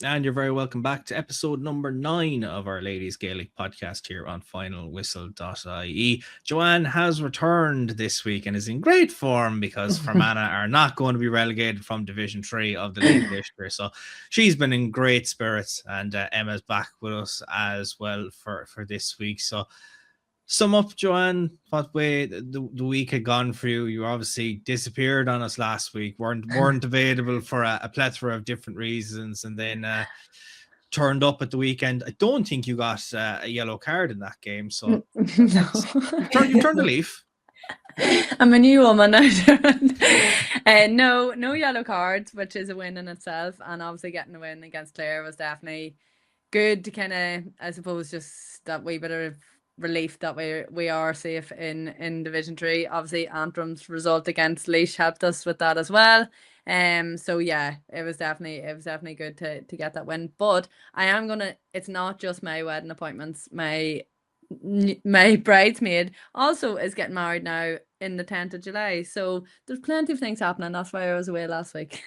And you're very welcome back to episode number 9 of our Ladies Gaelic podcast here on FinalWhistle.ie. Joanne has returned this week and is in great form because Fermanagh are not going to be relegated from Division 3 of the league this year. So she's been in great spirits, and Emma's back with us as well for this week. So sum up, Joanne, what way the week had gone for you. You obviously disappeared on us last week, weren't available for a plethora of different reasons, and then turned up at the weekend. I don't think you got a yellow card in that game, so No. you turned the leaf. I'm a new woman now. No yellow cards, which is a win in itself, and obviously getting a win against Clare was definitely good to kind of, I suppose, just that wee bit of relief that we are safe in Division 3. Obviously Antrim's result against Laois helped us with that as well. So yeah, it was definitely good to get that win. But I am gonna, it's not just my wedding appointments. My bridesmaid also is getting married now in the 10th of July. So there's plenty of things happening. That's why I was away last week.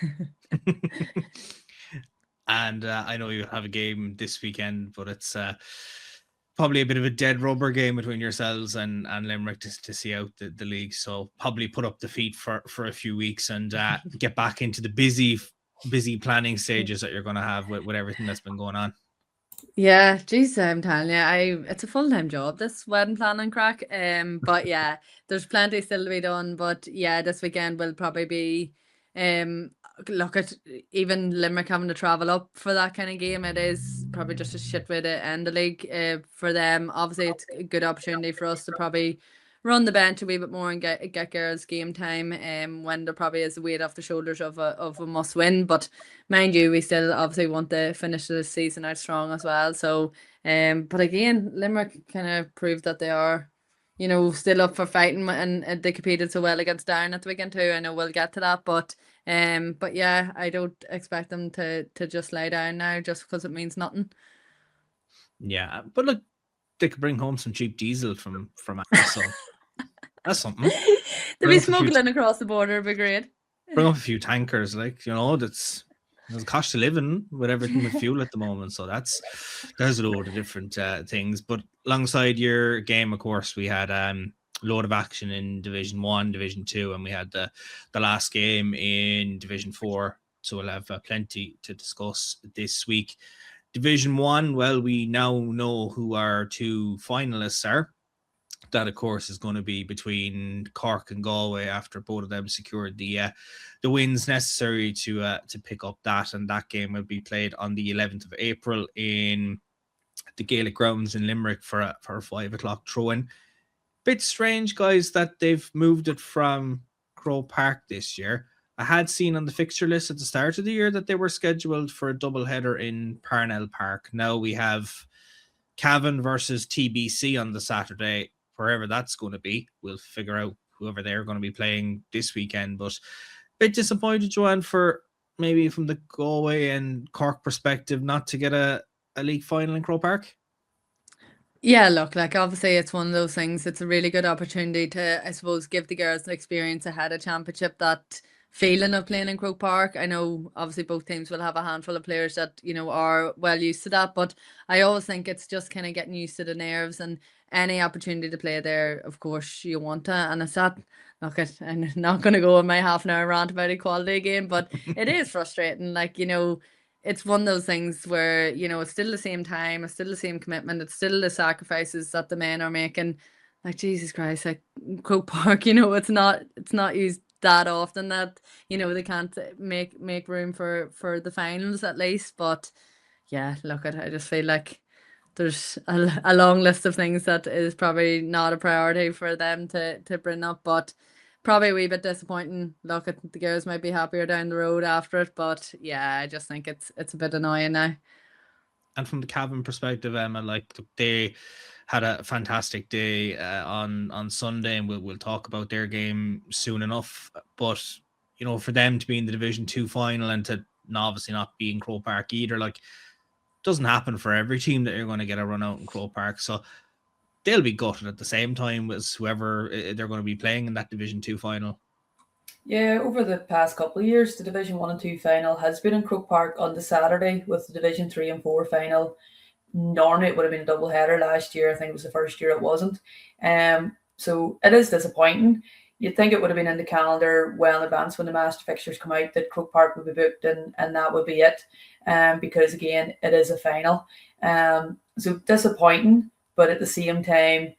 And I know you have a game this weekend, but it's probably a bit of a dead rubber game between yourselves and Limerick to see out the league. So probably put up the feet for a few weeks and get back into the busy planning stages that you're going to have with everything that's been going on. Yeah, geez, I'm telling you, it's a full-time job, this wedding planning crack. But yeah, there's plenty still to be done. But yeah, this weekend will probably be look at even Limerick having to travel up for that kind of game. It is probably just a shit way to end the league for them. Obviously, it's a good opportunity for us to probably run the bench a wee bit more and get girls game time when there probably is a weight off the shoulders of a must win. But mind you, we still obviously want to finish the season out strong as well. So but again, Limerick kind of proved that they are, still up for fighting, and they competed so well against Down at the weekend too. I know we'll get to that, but yeah, I don't expect them to just lie down now just because it means nothing. Yeah, but look, they could bring home some cheap diesel from so that's something. They'll be smuggling across the border, it'd be great. Bring up a few tankers, there's a cost of living with everything with fuel at the moment. So there's a load of different things. But alongside your game, of course, we had load of action in Division 1, Division 2, and we had the last game in Division 4. So we'll have plenty to discuss this week. Division 1, well, we now know who our 2 finalists are. That, of course, is going to be between Cork and Galway after both of them secured the wins necessary to pick up that. And that game will be played on the 11th of April in the Gaelic grounds in Limerick for a 5 o'clock throw-in. Bit strange, guys, that they've moved it from Croke Park this year. I had seen on the fixture list at the start of the year that they were scheduled for a doubleheader in Parnell Park. Now we have Cavan versus TBC on the Saturday. Wherever that's going to be, we'll figure out whoever they're going to be playing this weekend. But a bit disappointed, Joanne, for maybe from the Galway and Cork perspective, not to get a league final in Croke Park. Yeah, look, obviously it's one of those things. It's a really good opportunity to, I suppose, give the girls the experience ahead of championship, that feeling of playing in Croke Park. I know obviously both teams will have a handful of players that, are well used to that, but I always think it's just kind of getting used to the nerves, and any opportunity to play there, of course, you want to. And it's that, look, I'm not going to go on my half an hour rant about equality again, but it is frustrating. It's one of those things where, it's still the same time, it's still the same commitment, it's still the sacrifices that the men are making. Like, Jesus Christ, like Croke Park, it's not used that often that, they can't make room for the finals at least. But yeah, look, I just feel like there's a long list of things that is probably not a priority for them to bring up, but probably a wee bit disappointing. Look, the girls might be happier down the road after it, but yeah, I just think it's a bit annoying now. And from the Cavan perspective, Emma, they had a fantastic day on Sunday, and we'll talk about their game soon enough. But for them to be in the Division 2 final and to obviously not be in Croke Park either, doesn't happen for every team that you're going to get a run out in Croke Park. So they'll be gutted at the same time as whoever they're going to be playing in that Division 2 final. Yeah, over the past couple of years, the Division 1 and 2 final has been in Croke Park on the Saturday, with the Division 3 and 4 final. Normally it would have been a double header last year. I think it was the first year it wasn't. So it is disappointing. You'd think it would have been in the calendar well in advance when the master fixtures come out that Croke Park would be booked, and that would be it. Because again, it is a final. So disappointing, but at the same time,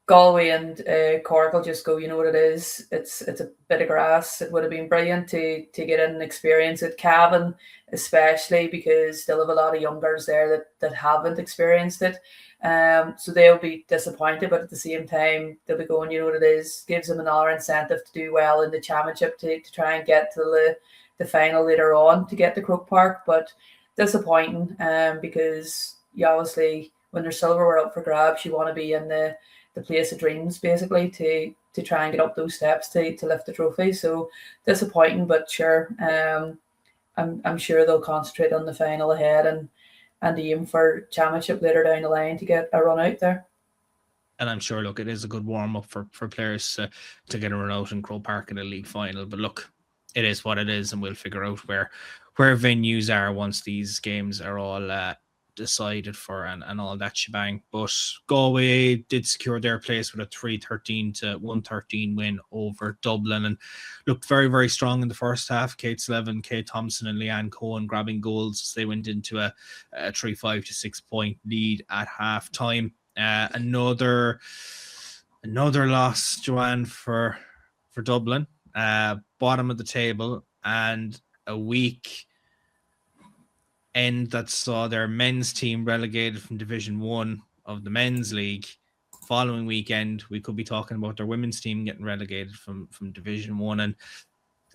Galway and Cork will just go, you know what it is. It's a bit of grass. It would have been brilliant to get in and experience it. Cavan, especially, because they'll have a lot of young girls there that haven't experienced it. So they'll be disappointed, but at the same time, they'll be going, you know what it is. Gives them another incentive to do well in the championship to try and get to the final later on to get to Croke Park. But disappointing, because you obviously, when there's silverware up for grabs, you want to be in the place of dreams, basically, to try and get up those steps to lift the trophy. So disappointing, but sure, I'm sure they'll concentrate on the final ahead and aim for championship later down the line to get a run out there. And I'm sure, look, it is a good warm up for players to get a run out in Croke Park in a league final. But look, it is what it is, and we'll figure out where venues are once these games are all decided for and all that shebang. But Galway did secure their place with a 3-13 to 1-13 win over Dublin, and looked very, very strong in the first half. Kate Slevin, Kate Thompson and Leanne Cohen grabbing goals as they went into a 3-5 to 6 point lead at half time. Another loss, Joanne, for Dublin, bottom of the table, and a week end that saw their men's team relegated from Division 1 of the men's league. Following weekend, we could be talking about their women's team getting relegated from Division 1, and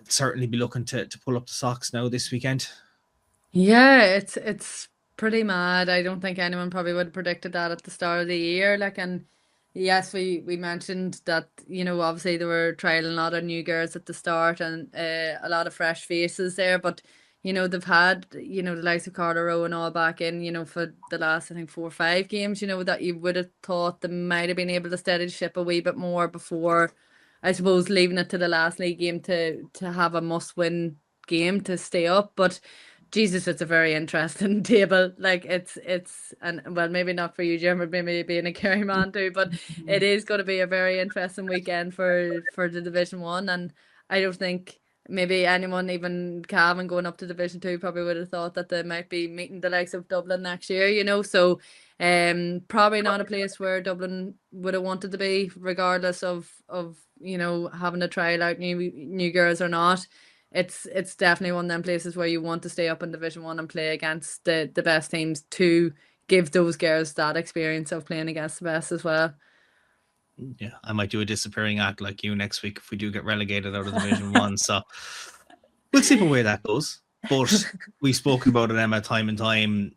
certainly be looking to pull up the socks now this weekend. Yeah, it's pretty mad. I don't think anyone probably would have predicted that at the start of the year. Like, and yes, we mentioned that, you know, obviously they were trialing a lot of new girls at the start and a lot of fresh faces there, but you know, they've had, you know, the likes of Carla Rowe and all back in, you know, for the last, I think, 4 or 5 games, you know, that you would have thought they might have been able to steady the ship a wee bit more before, I suppose, leaving it to the last league game to have a must-win game to stay up. But Jesus, it's a very interesting table. Like, it's and well, maybe not for you, Jim, maybe being a Kerry man too, but it is going to be a very interesting weekend for the Division 1, and I don't think maybe anyone, even Cavan going up to Division 2, probably would have thought that they might be meeting the likes of Dublin next year, you know. So probably not a place where Dublin would have wanted to be, regardless of you know, having to trial out new girls or not. It's definitely one of them places where you want to stay up in Division 1 and play against the best teams to give those girls that experience of playing against the best as well. Yeah, I might do a disappearing act like you next week if we do get relegated out of Division 1. So we'll see what way that goes. But we've spoken about it, Emma, time and time,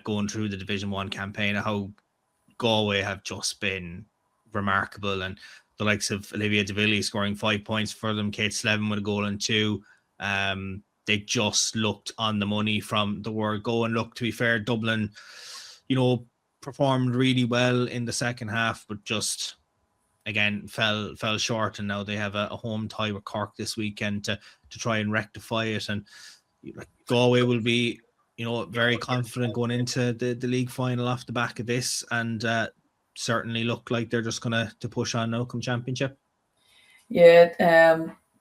going through the Division 1 campaign, how Galway have just been remarkable, and the likes of Olivia DeVilly scoring 5 points for them, Kate Slevin with a goal and 2. They just looked on the money from the word go. And look, to be fair, Dublin, you know, performed really well in the second half, but just again fell short, and now they have a home tie with Cork this weekend to try and rectify it. And Galway will be, you know, very confident going into the league final off the back of this, and certainly look like they're just going to push on now come championship. Yeah,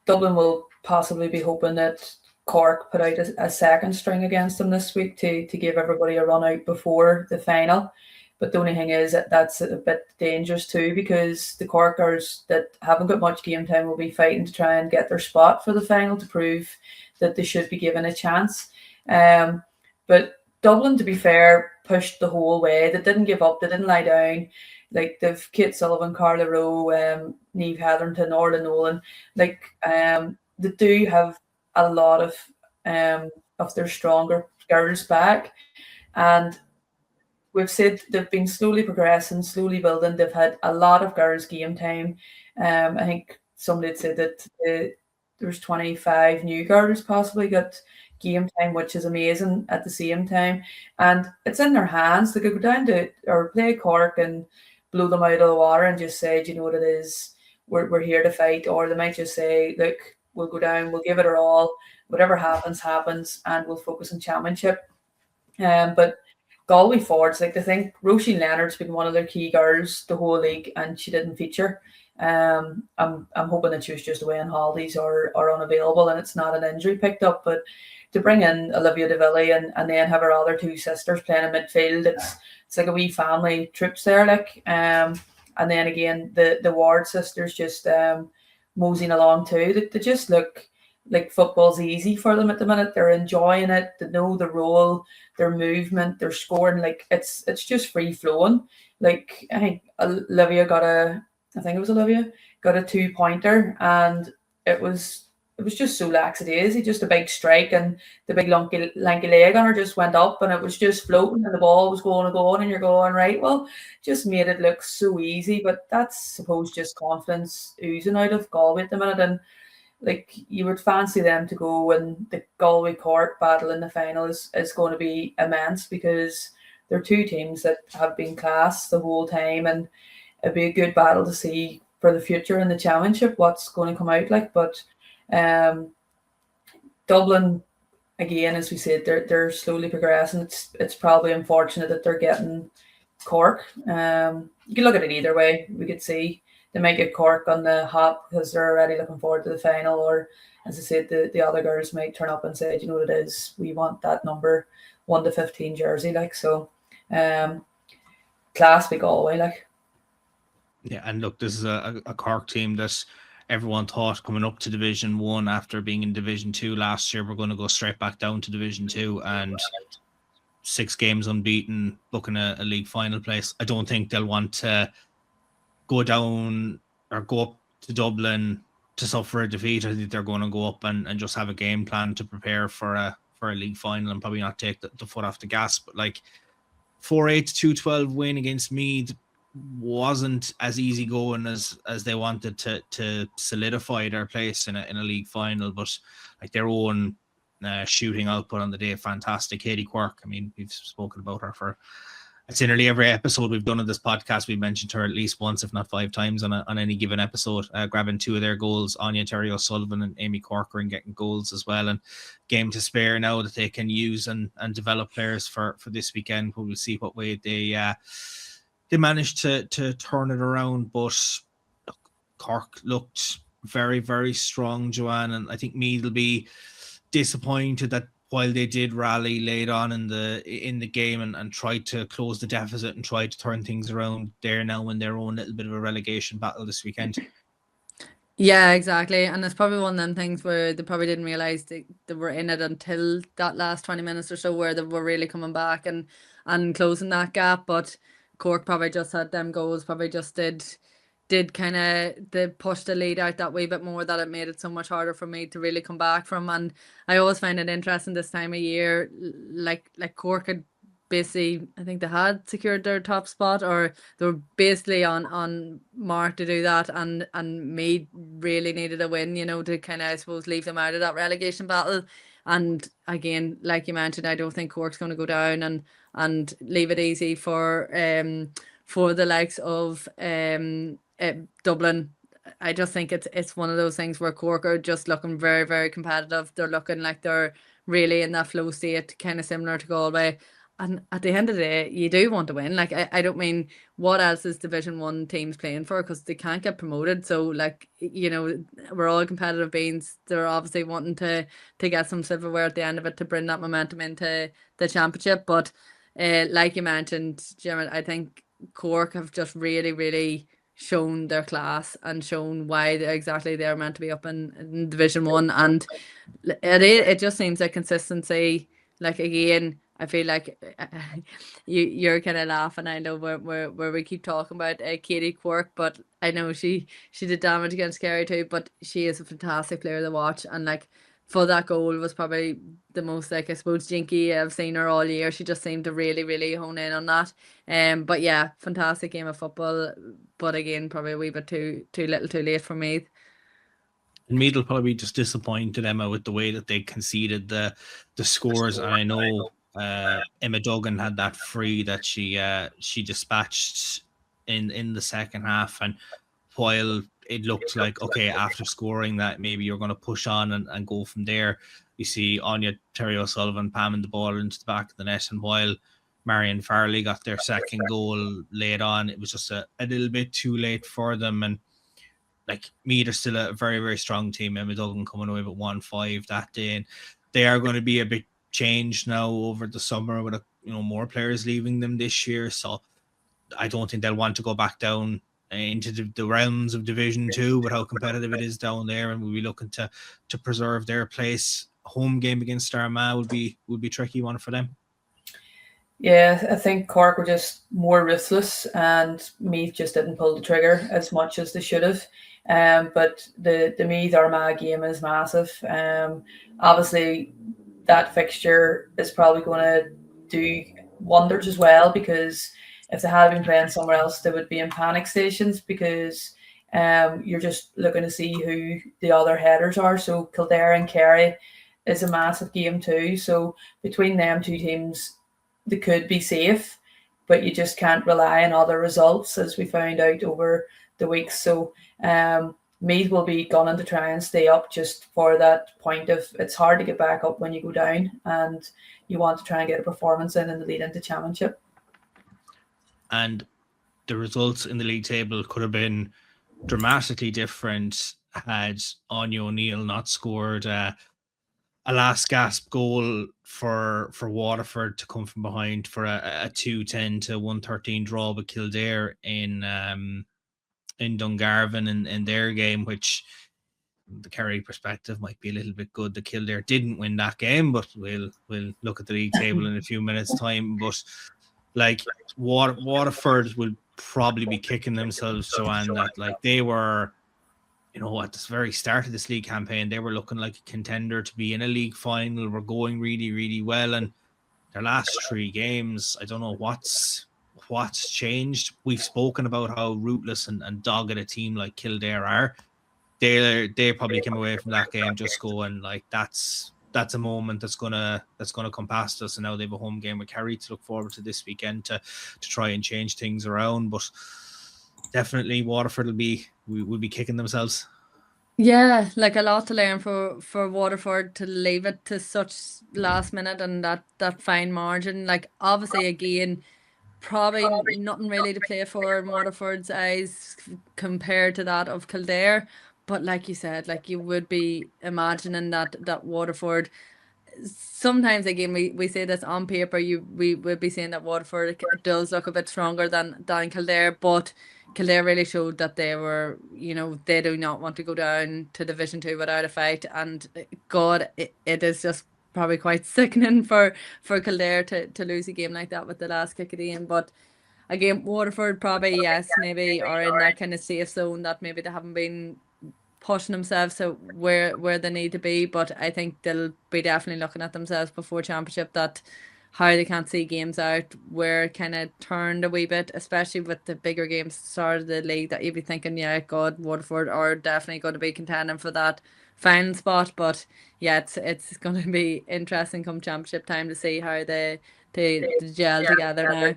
Dublin will possibly be hoping that Cork put out a second string against them this week to give everybody a run out before the final. But the only thing is that that's a bit dangerous too, because the Corkers that haven't got much game time will be fighting to try and get their spot for the final to prove that they should be given a chance. But Dublin, to be fair, pushed the whole way. They didn't give up. They didn't lie down. Like, they've Kate Sullivan, Carla Rowe, Niamh Hetherington, Orla Nolan. Like, they do have a lot of their stronger girls back. And we've said they've been slowly progressing, slowly building. They've had a lot of girls' game time. I think somebody had said that there's 25 new girls possibly got game time, which is amazing at the same time. And it's in their hands. They could go down to or play Cork and blow them out of the water and just say, do you know what it is? We're here to fight. Or they might just say, look, we'll go down, we'll give it our all. Whatever happens, and we'll focus on championship. But Galway forwards, like, I think Roisin Leonard's been one of their key girls the whole league, and she didn't feature. I'm hoping that she was just away on holidays or unavailable, and it's not an injury picked up. But to bring in Olivia de Villy and then have her other two sisters playing in midfield, it's like a wee family troops there, like. And then again, the Ward sisters just moseying along too. They just look like football's easy for them at the minute. They're enjoying it. They know the role, their movement, they're scoring. Like, it's just free flowing. Like, I think Olivia got a 2-pointer, and it was just so lackadaisy, just a big strike, and the big lanky leg on her just went up, and it was just floating, and the ball was going and going, and you're going, right, well, just made it look so easy. But that's, suppose, just confidence oozing out of Galway at the minute. And like, you would fancy them to go, and the Galway Cork battle in the final is going to be immense, because they're two teams that have been class the whole time, and it'd be a good battle to see for the future in the championship what's going to come out like. But Dublin, again, as we said, they're slowly progressing. It's probably unfortunate that they're getting Cork. You can look at it either way. We could see they might get Cork on the hop because they're already looking forward to the final, or, as I said, the other girls might turn up and say, you know what it is, we want that number 1 to 15 jersey, like. So class big Galway, like. Yeah, and look, this is a Cork team that everyone thought coming up to Division 1 after being in Division 2 last year, we're going to go straight back down to Division 2, and 6 games unbeaten, booking a league final place. I don't think they'll want to go down or go up to Dublin to suffer a defeat. I think they're going to go up and just have a game plan to prepare for a league final, and probably not take the foot off the gas. But like, 4-8 2-12 win against Meath wasn't as easy going as they wanted to solidify their place in a league final. But like, their own shooting output on the day, fantastic. Katie Quirk, I mean, we've spoken about her for, it's in nearly every episode we've done of this podcast. We've mentioned her at least once, if not 5 times on any given episode, grabbing 2 of their goals. Anya Terry O'Sullivan and Amy Corcoran getting goals as well, and game to spare now that they can use and develop players for this weekend. We'll see what way they managed to turn it around. But Cork looked very, very strong, Joanne, and I think Meath will be disappointed that while they did rally late on in the game and tried to close the deficit and tried to turn things around, they're now in their own little bit of a relegation battle this weekend. Yeah, exactly. And it's probably one of them things where they probably didn't realise they were in it until that last 20 minutes or so, where they were really coming back and closing that gap. But Cork probably just had them goals, probably just did kind of, they pushed the lead out that wee bit more, that it made it so much harder for me to really come back from. And I always find it interesting this time of year, like Cork had basically, I think they had secured their top spot, or they were basically on mark to do that, and Meath really needed a win, to kind of, I suppose, leave them out of that relegation battle. And again, like you mentioned, I don't think Cork's going to go down and leave it easy for the likes of Dublin. I just think it's one of those things where Cork are just looking very, very competitive. They're looking like they're really in that flow state, kind of similar to Galway. And at the end of the day, you do want to win. Like, I don't mean, what else is Division 1 teams playing for? Because they can't get promoted. So, like, we're all competitive beings. They're obviously wanting to get some silverware at the end of it to bring that momentum into the championship. But like you mentioned, Jim, I think Cork have just really, really shown their class and shown why exactly they're meant to be up in Division 1. And it just seems like consistency. Like, again, I feel like you're kind of laughing. I know where we keep talking about Katie Quirk, but I know she did damage against Kerry too. But she is a fantastic player to watch, and like, for that goal was probably the most, like, I suppose, jinky I've seen her all year. She just seemed to really, really hone in on that. But yeah, fantastic game of football. But again, probably a wee bit too little, too late for me. And Meath will probably just disappointed Emma with the way that they conceded the scores. And I know Emma Duggan had that free that she dispatched in the second half, and while it looked like, okay, after scoring that, maybe you're going to push on and go from there. You see Anya Terry O'Sullivan palming the ball into the back of the net, and while Marion Farley got their second goal late on, it was just a little bit too late for them. And like Meath are still a very, very strong team. Emma Duggan coming away with 1-5 that day, and they are going to be a bit changed now over the summer with more players leaving them this year. So I don't think they'll want to go back down into the realms of Division 2 with how competitive it is down there, and we'll be looking to preserve their place. A home game against Armagh would be tricky one for them. Yeah, I think Cork were just more ruthless, and Meath just didn't pull the trigger as much as they should have. But the Meath Armagh game is massive. Obviously, that fixture is probably going to do wonders as well, because if they had been playing somewhere else, they would be in panic stations, because you're just looking to see who the other headers are. So Kildare and Kerry is a massive game too. So between them two teams, they could be safe, but you just can't rely on other results, as we found out over the weeks. So Meath will be gunning to try and stay up, just for that point of it's hard to get back up when you go down, and you want to try and get a performance in the lead into championship. And the results in the league table could have been dramatically different had Anya O'Neill not scored a last gasp goal for Waterford to come from behind for a 2-10 to 113 draw with Kildare in Dungarvan in their game, which the Kerry perspective might be a little bit good. The Kildare didn't win that game, but we'll look at the league table in a few minutes' time. But like Waterford will probably be kicking themselves, Joanne, that like they were, at the very start of this league campaign, they were looking like a contender to be in a league final. We're going really, really well, and their last 3 games, I don't know what's changed. We've spoken about how ruthless and dogged a team like Kildare are. They probably came away from that game just going like that's a moment that's gonna come past us, and now they have a home game with Kerry to look forward to this weekend to try and change things around. But definitely Waterford will be kicking themselves. Yeah, like a lot to learn for Waterford to leave it to such last minute and that fine margin. Like obviously again, probably nothing really to play for in Waterford's eyes compared to that of Kildare. But like you said, like you would be imagining that Waterford, sometimes again we say this on paper, we would be saying that Waterford does look a bit stronger than Kildare, but Kildare really showed that they were, they do not want to go down to Division 2 without a fight, and God, it is just probably quite sickening for Kildare to lose a game like that with the last kick of the game. But again, Waterford probably, yes, maybe are in that kind of safe zone that maybe they haven't been pushing themselves to where they need to be, but I think they'll be definitely looking at themselves before championship, that how they can't see games out, where it kind of turned a wee bit, especially with the bigger games at the start of the league, that you'd be thinking, yeah, God, Waterford are definitely going to be contending for that final spot. But yeah, it's going to be interesting come championship time to see how they gel together now.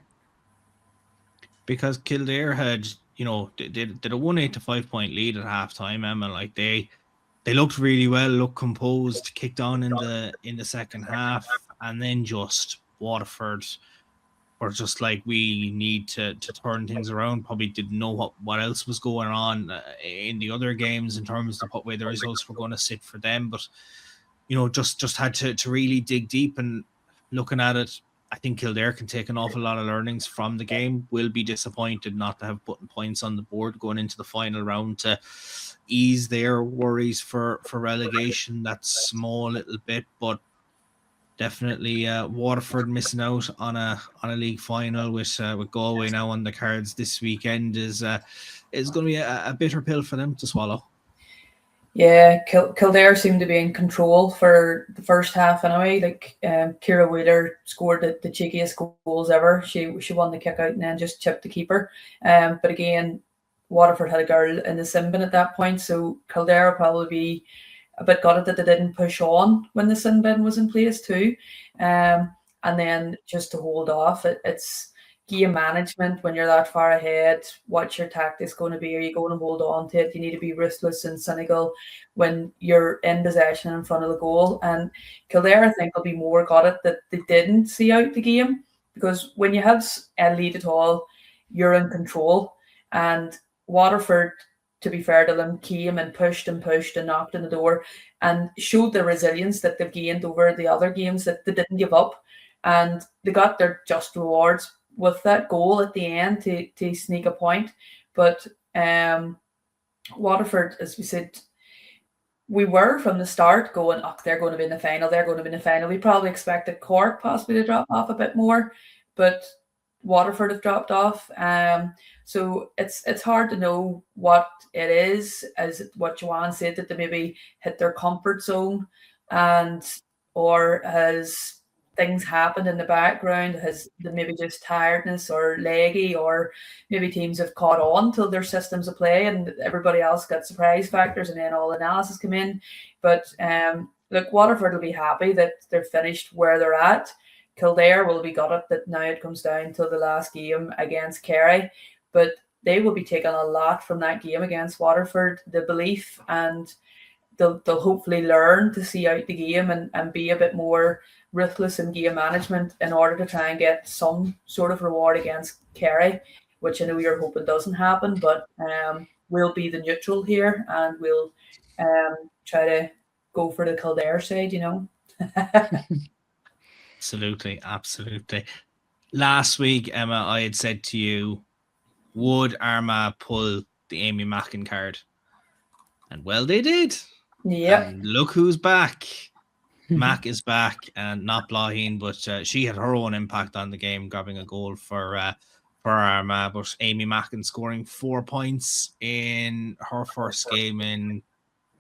Because Kildare had, did a 1-8 to 5 point lead at halftime, Emma. Like they looked really well, looked composed, kicked on in the second half, and then just Waterford were just like, we need to turn things around. Probably didn't know what else was going on in the other games in terms of what way the results were going to sit for them, but just had to really dig deep. And looking at it, I think Kildare can take an awful lot of learnings from the game. Will be disappointed not to have put points on the board going into the final round to ease their worries for relegation. That small little bit, but definitely Waterford missing out on a league final with Galway now on the cards this weekend is going to be a bitter pill for them to swallow. Yeah, Kildare seemed to be in control for the first half anyway. Like Ciara Wheeler scored the cheekiest goals ever. She won the kick out and then just chipped the keeper. But again, Waterford had a girl in the sin bin at that point, so Kildare will probably be a bit gutted that they didn't push on when the sin bin was in place too. And then just to hold off, it's game management when you're that far ahead. What's your tactics going to be? Are you going to hold on to it? You need to be ruthless and cynical when you're in possession in front of the goal. And Kildare, I think, will be more got it that they didn't see out the game, because when you have a lead at all, you're in control. And Waterford, to be fair to them, came and pushed and knocked on the door and showed the resilience that they've gained over the other games, that they didn't give up. And they got their just rewards with that goal at the end to sneak a point. But Waterford, as we said, we were from the start going, oh, they're going to be in the final, they're going to be in the final. We probably expected Cork possibly to drop off a bit more, but Waterford have dropped off. So it's hard to know what it is, as what Joanne said, that they maybe hit their comfort zone, or has things happened in the background, has maybe just tiredness or leggy, or maybe teams have caught on to their systems of play and everybody else got surprise factors and then all analysis come in. But look, Waterford will be happy that they're finished where they're at. Kildare will be got it that now it comes down to the last game against Kerry, but they will be taking a lot from that game against Waterford, the belief, and they'll hopefully learn to see out the game and be a bit more ruthless in game management in order to try and get some sort of reward against Kerry, which I know you're hoping doesn't happen, but we'll be the neutral here and we'll try to go for the Kildare side, Absolutely. Last week, Emma, I had said to you, would Armagh pull the Amy Mackin card? And well, they did. Yeah. And look who's back. Mac is back, and not Blaheen, but she had her own impact on the game, grabbing a goal for Armagh. But Amy Mackin scoring 4 points in her first game in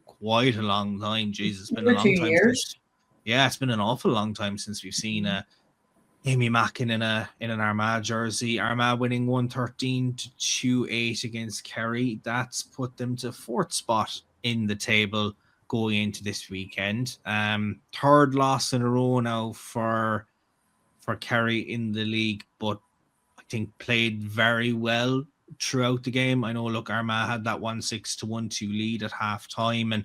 quite a long time. Jesus, it's been a long time. It's been an awful long time since we've seen Amy Mackin in an Armagh jersey. Armagh winning 113-2-8 against Kerry. That's put them to 4th spot in the table going into this weekend. 3rd loss in a row now for Kerry in the league, but I think played very well throughout the game. I know, look, Armagh had that 1-6 to 1-2 lead at half time, and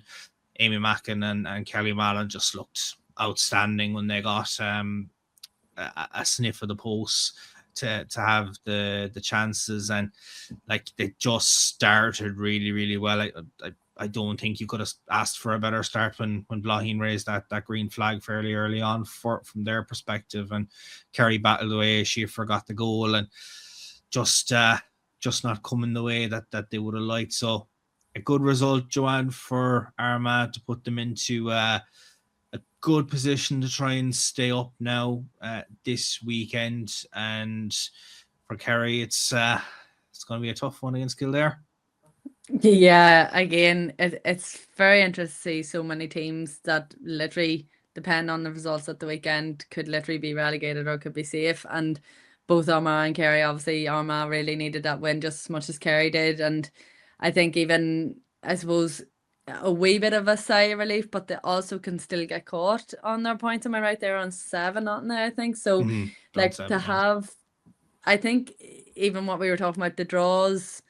Amy Mackin and Kelly Mallon just looked outstanding when they got a sniff of the post to have the chances, and like they just started really, really well. I don't think you could have asked for a better start when Blaheen raised that green flag fairly early on from their perspective, and Kerry battled away. She forgot the goal and just not coming the way that they would have liked. So a good result, Joanne, for Armagh to put them into a good position to try and stay up now this weekend. And for Kerry, it's going to be a tough one against Kildare. Yeah, again, it's very interesting to see so many teams that literally depend on the results at the weekend, could literally be relegated or could be safe. And both Armagh and Kerry, obviously Armagh really needed that win just as much as Kerry did. And I think even, I suppose, a wee bit of a sigh of relief, but they also can still get caught on their points. Am I right? They're on 7, aren't they, I think? So like to have, I think even what we were talking about, the draws,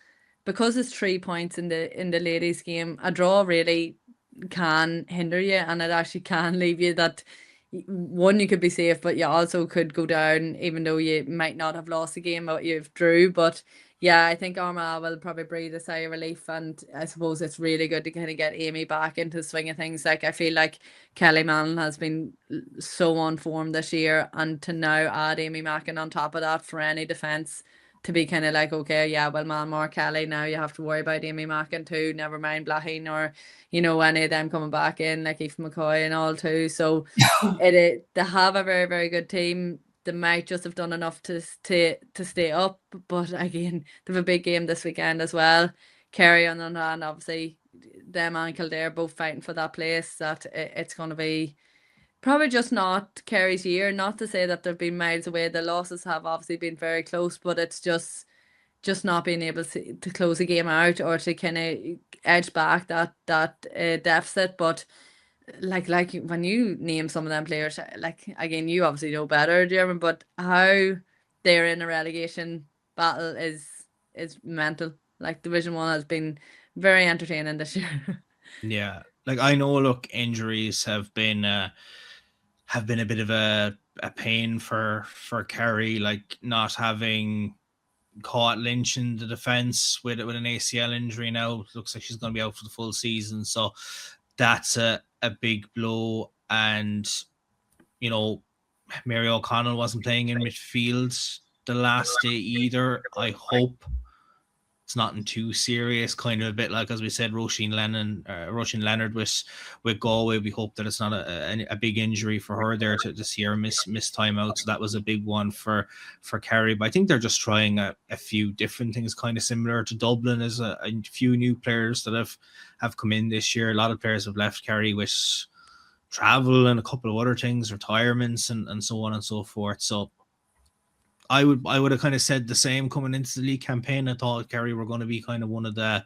because it's 3 points in the ladies game, a draw really can hinder you, and it actually can leave you that one, you could be safe, but you also could go down, even though you might not have lost the game, but you've drew. But yeah, I think Armagh will probably breathe a sigh of relief, and I suppose it's really good to kind of get Amy back into the swing of things. Like I feel like Kelly Mann has been so on form this year, and to now add Amy Mackin on top of that for any defence, to be kind of like, okay, yeah, well, Malmore, Kelly, now you have to worry about Amy Mackin too, never mind Blaheen or, any of them coming back in, like Aoife McCoy and all too. So they have a very, very good team. They might just have done enough to stay up, but again, they have a big game this weekend as well. Kerry on the other hand, obviously, them and Kildare both fighting for that place, that it's going to be probably just not Kerry's year. Not to say that they've been miles away. The losses have obviously been very close, but it's just not being able to close a game out or to kind of edge back that deficit. But like when you name some of them players, like again, you obviously know better, Diarmuid, but how they're in a relegation battle is mental. Like Division 1 has been very entertaining this year. Yeah, like I know, look, injuries have been a bit of a pain for Kerry, like not having caught Lynch in the defence with an ACL injury now. Looks like she's going to be out for the full season, so that's a big blow. And you know, Mary O'Connell wasn't playing in midfield the last day either. I hope it's nothing too serious, kind of a bit like, as we said, Roisin Leonard with Galway. We hope that it's not a big injury for her there to see her miss time out. So that was a big one for Kerry. But I think they're just trying a few different things, kind of similar to Dublin. There's a few new players that have come in this year. A lot of players have left Kerry with travel and a couple of other things, retirements and so on and so forth. So I would have kind of said the same coming into the league campaign. I thought Kerry were going to be kind of one of the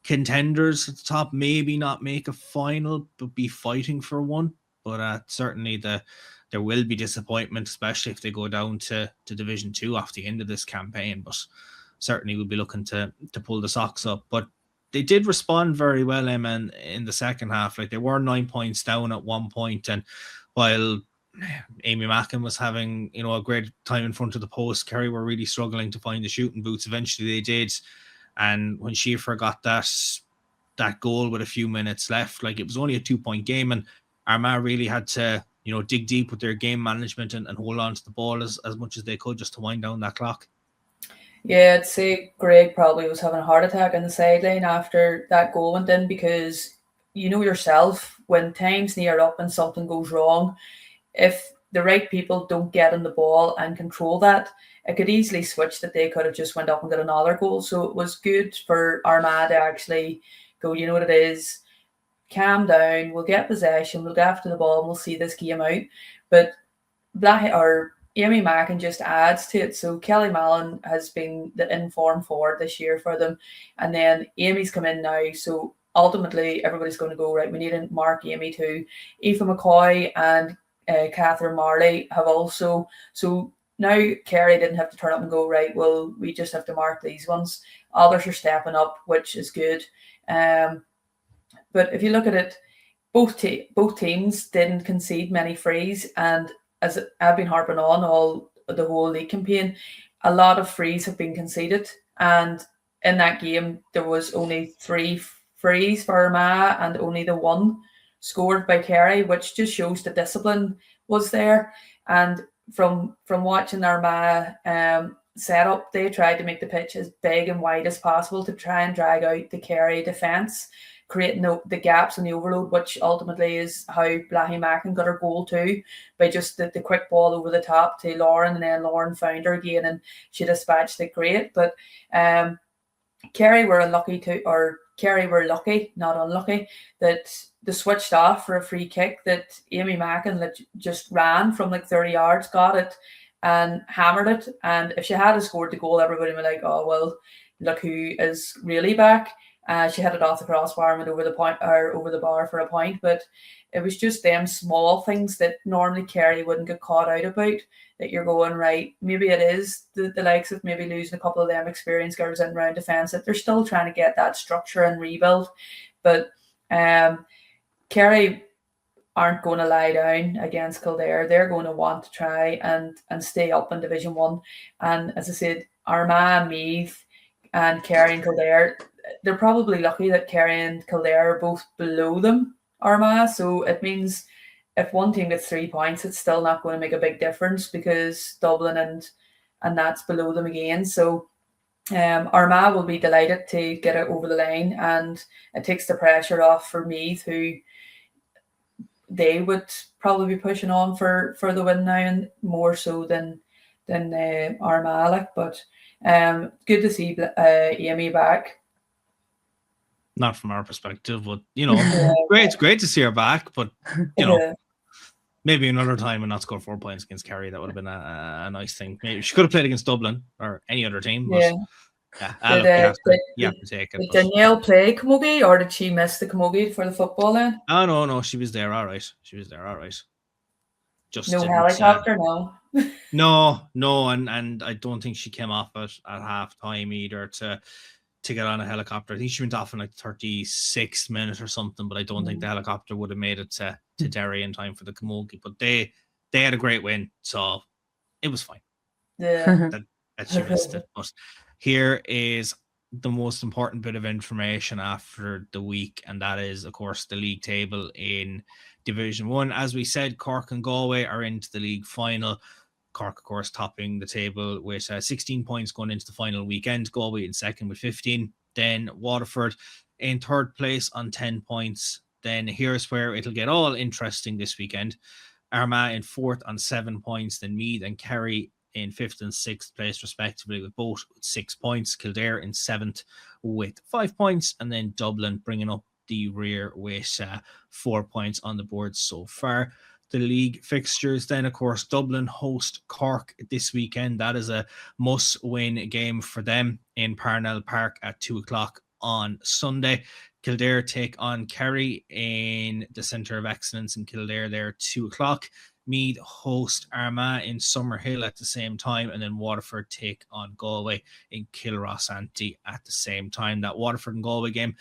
contenders at the top, maybe not make a final, but be fighting for one. But certainly there will be disappointment, especially if they go down to Division 2 off the end of this campaign. But certainly we'll be looking to pull the socks up. But they did respond very well, Emma, in the second half. Like, they were 9 points down at one point, and while Amy Mackin was having, a great time in front of the post, Kerry were really struggling to find the shooting boots. Eventually they did, and when she forgot that goal with a few minutes left, like, it was only a 2-point game, and Armagh really had to dig deep with their game management and hold on to the ball as much as they could just to wind down that clock. Yeah, I'd say Greg probably was having a heart attack on the sideline after that goal went in, because you know yourself, when time's near up and something goes wrong, if the right people don't get on the ball and control that, it could easily switch that they could have just went up and got another goal. So it was good for Armagh to actually go, you know what it is, calm down, we'll get possession, we'll get after the ball, and we'll see this game out. But Amy Mackin just adds to it. So Kelly Mallon has been the informed forward this year for them, and then Amy's come in now. So ultimately, everybody's going to go, right, we need to mark Amy too. Aoife McCoy and Catherine Marley have also. So now Kerry didn't have to turn up and go, right, well, we just have to mark these ones. Others are stepping up, which is good. But if you look at it, both teams didn't concede many frees, and as I've been harping on all the whole league campaign, a lot of frees have been conceded, and in that game there was only 3 frees for Armagh and only the 1 scored by Kerry, which just shows the discipline was there. And from watching Armagh setup, they tried to make the pitch as big and wide as possible to try and drag out the Kerry defence, creating the gaps and the overload, which ultimately is how Blahy Mackin got her goal too, by just the quick ball over the top to Lauren, and then Lauren found her again and she dispatched it great. But Kerry were lucky, not unlucky, that they switched off for a free kick that Amy Mackin just ran from like 30 yards, got it and hammered it. And if she had scored the goal, everybody would be like, oh, well, look who is really back. She had it off the crossbar and went over the point or over the bar for a point. But it was just them small things that normally Kerry wouldn't get caught out about, that you're going, right, maybe it is the likes of maybe losing a couple of them experienced girls in round defence, that they're still trying to get that structure and rebuild. But Kerry aren't going to lie down against Kildare. They're going to want to try and stay up in Division 1. And as I said, Armagh, Meath and Kerry and Kildare, they're probably lucky that Kerry and Kildare are both below them, Armagh. So it means if one team gets 3 points, it's still not going to make a big difference, because Dublin and that's below them again. So Armagh will be delighted to get it over the line, and it takes the pressure off for Meath, who they would probably be pushing on for the win now, and more so than Armagh. But good to see Amy back. Not from our perspective, but great. Great to see her back. But maybe another time and not score 4 points against Kerry, that would have been a nice thing. Maybe she could have played against Dublin or any other team. But you have to take it. Did Danielle play camogie, or did she miss the camogie for the football then? Oh no, she was there. All right, just no didn't. Helicopter, no. No, and I don't think she came off at half time either to get on a helicopter. I think she went off in like 36 minutes or something, but I don't think the helicopter would have made it to Derry in time for the Camogie. But they had a great win, so it was fine. Yeah. that she missed it. But here is the most important bit of information after the week, and that is, of course, the league table in Division 1. As we said, Cork and Galway are into the league final. Cork, of course, topping the table with 16 points going into the final weekend. Galway in second with 15. Then Waterford in third place on 10 points. Then here's where it'll get all interesting this weekend. Armagh in fourth on 7 points. Then Meath and Kerry in fifth and sixth place, respectively, with both 6 points. Kildare in seventh with 5 points. And then Dublin bringing up the rear with 4 points on the board so far. The league fixtures then, of course, Dublin host Cork this weekend. That is a must-win game for them in Parnell Park at 2:00 on Sunday. Kildare take on Kerry in the Centre of Excellence in Kildare there at 2:00. Meath host Armagh in Summerhill at the same time, and then Waterford take on Galway in Kilross-Antrim at the same time. That Waterford and Galway game,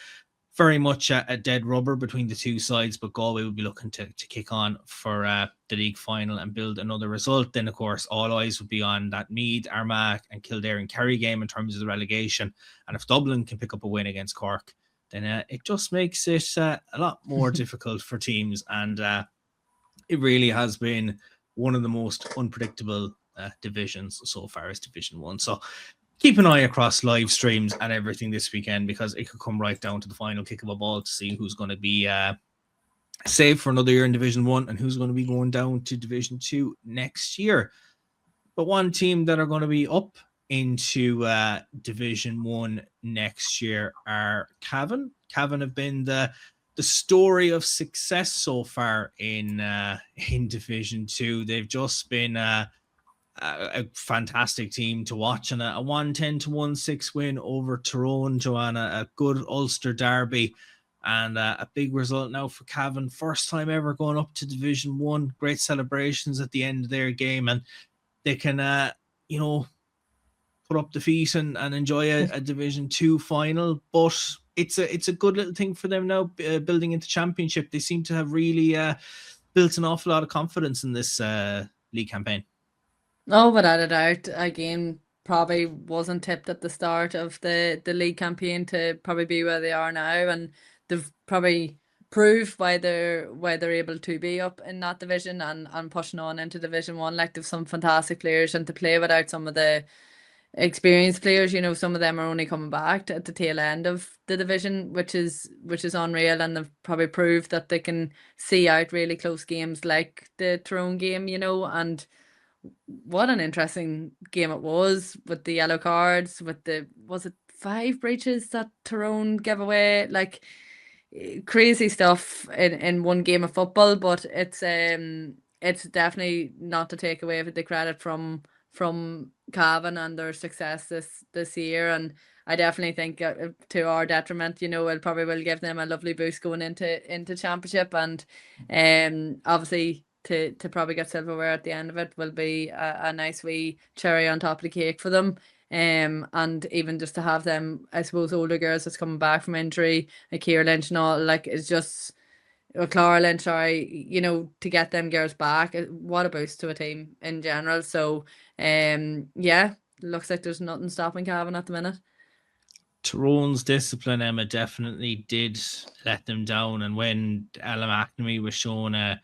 very much a dead rubber between the two sides, but Galway will be looking to kick on for the league final and build another result. Then, of course, all eyes will be on that Meath, Armagh and Kildare and Kerry game in terms of the relegation. And if Dublin can pick up a win against Cork, then it just makes it a lot more difficult for teams. And it really has been one of the most unpredictable divisions so far as Division 1. So keep an eye across live streams and everything this weekend, because it could come right down to the final kick of a ball to see who's going to be saved for another year in Division 1 and who's going to be going down to Division 2 next year. But one team that are going to be up into Division 1 next year are Cavan. Cavan have been the story of success so far in Division 2. They've just been a fantastic team to watch, and a 110-16 win over Tyrone, Joanna, a good Ulster derby, and a big result now for Cavan. First time ever going up to Division 1. Great celebrations at the end of their game, and they can put up the feet and enjoy a Division 2 final. But it's a good little thing for them now, building into championship. They seem to have really built an awful lot of confidence in this league campaign. Oh, without a doubt. Again, probably wasn't tipped at the start of the league campaign to probably be where they are now, and they've probably proved why they're able to be up in that division and pushing on into Division 1. Like, they've some fantastic players, and to play without some of the experienced players, some of them are only coming back at the tail end of the division, which is unreal, and they've probably proved that they can see out really close games like the Tyrone game, and what an interesting game it was, with the yellow cards, with was it 5 breaches that Tyrone gave away? Like, crazy stuff in one game of football. But it's definitely not to take away the credit from Cavan and their success this year. And I definitely think to our detriment, it probably will give them a lovely boost going into championship, and obviously to probably get silverware at the end of it will be a nice wee cherry on top of the cake for them. And even just to have them, I suppose, older girls that's coming back from injury, like Ciara Lynch and all, like, it's just, Clara Lynch, sorry, to get them girls back, what a boost to a team in general. So yeah, looks like there's nothing stopping Cavan at the minute. Tyrone's discipline, Emma, definitely did let them down, and when Ella McNamee was shown a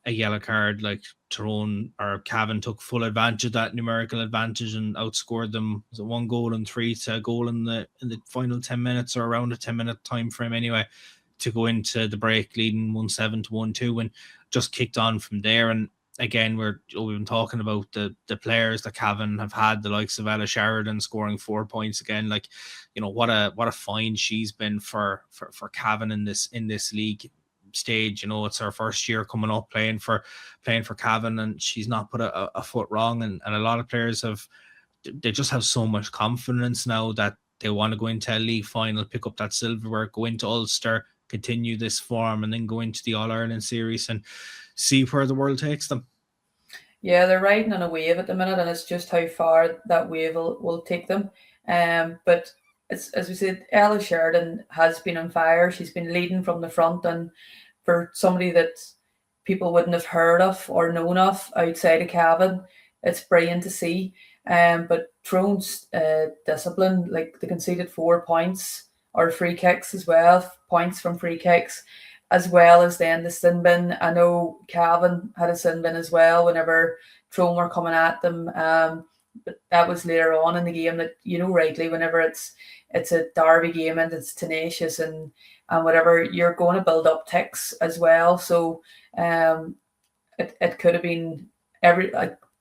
yellow card, like, Tyrone or Cavan took full advantage of that numerical advantage and outscored them. Was it 1 goal and 3 to a goal in the final 10 minutes, or around a 10-minute time frame anyway, to go into the break leading 1-7 to 1-2, and just kicked on from there. And again, we've been talking about the players that Cavan have had, the likes of Ella Sheridan scoring 4 points again. Like, what a find she's been for Cavan in this league stage. It's her first year coming up playing for Cavan, and she's not put a foot wrong. And a lot of players they just have so much confidence now that they want to go into a league final, pick up that silverware, go into Ulster, continue this form, and then go into the All-Ireland series and see where the world takes them. Yeah, they're riding on a wave at the minute, and it's just how far that wave will take them. But it's, as we said, Ella Sheridan has been on fire. She's been leading from the front, and for somebody that people wouldn't have heard of or known of outside of Cavan, it's brilliant to see. But Tyrone's discipline, like they conceded 4 points or free kicks as well, points from free kicks, as well as then the sin bin. I know Cavan had a sin bin as well whenever Tyrone were coming at them. But that was later on in the game that, rightly, whenever it's a derby game and it's tenacious and whatever, you're going to build up ticks as well. So it could have been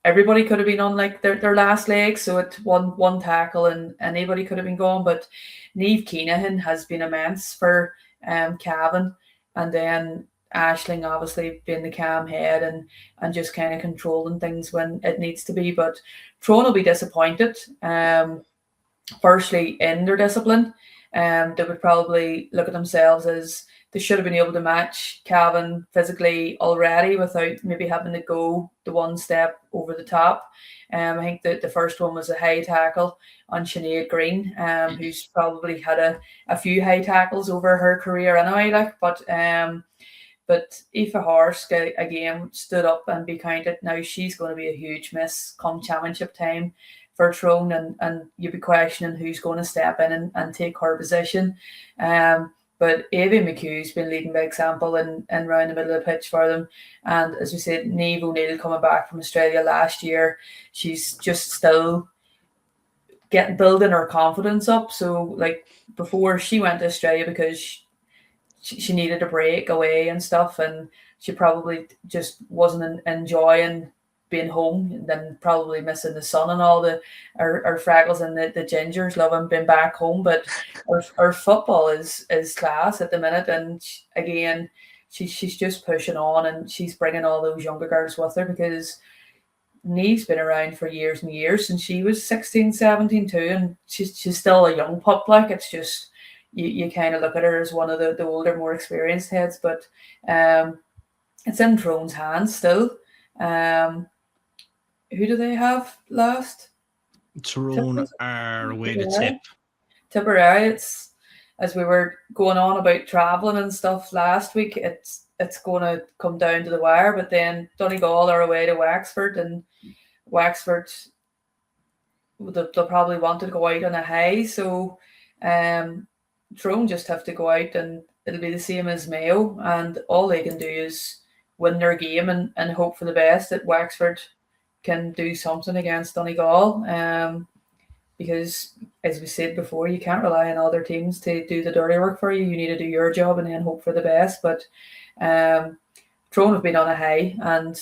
everybody could have been on like their last leg. So it one tackle and anybody could have been gone. But Niamh Keenahan has been immense for Cavan. And then Aisling obviously being the calm head and just kind of controlling things when it needs to be. But Tyrone will be disappointed. Firstly, in their discipline, they would probably look at themselves as they should have been able to match Cavan physically already without maybe having to go the one step over the top. I think that the first one was a high tackle on Sinead Green, who's probably had a few high tackles over her career anyway. But Aoife Horsk again stood up and be counted. Now she's going to be a huge miss come championship time for Tyrone, and you'd be questioning who's going to step in and take her position. But Avie McHugh's been leading by example and around the middle of the pitch for them. And as we said, Niamh O'Neill coming back from Australia last year, she's just still building her confidence up. So like before she went to Australia because she needed a break away and stuff, and she probably just wasn't enjoying being home, and then probably missing the sun and all our Fraggles and the Gingers loving being back home. But our football is class at the minute, and again she's just pushing on, and she's bringing all those younger girls with her because Niamh's been around for years and years, and she was 16, 17 too, and she's still a young pup. Like it's just you kind of look at her as one of the older, more experienced heads, but it's in Tyrone's hands still. Who do they have last? Tyrone are away to Tip. Tipperary. It's, as we were going on about travelling and stuff last week, it's going to come down to the wire. But then Donegal are away to Wexford, and Wexford they'll probably want to go out on a high. So Tyrone just have to go out, and it'll be the same as Mayo, and all they can do is win their game and hope for the best that Wexford can do something against Donegal, because as we said before, you can't rely on other teams to do the dirty work for you. You need to do your job and then hope for the best. But Tyrone have been on a high, and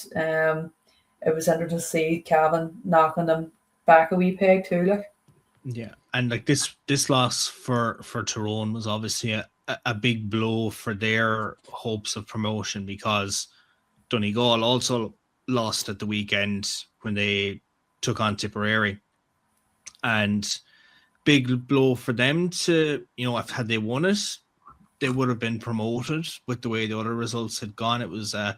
it was interesting to see Cavan knocking them back a wee peg too. Like, yeah, and like this loss for Tyrone was obviously a big blow for their hopes of promotion, because Donegal also lost at the weekend when they took on Tipperary, and big blow for them to, had they won it, they would have been promoted. With the way the other results had gone, it was a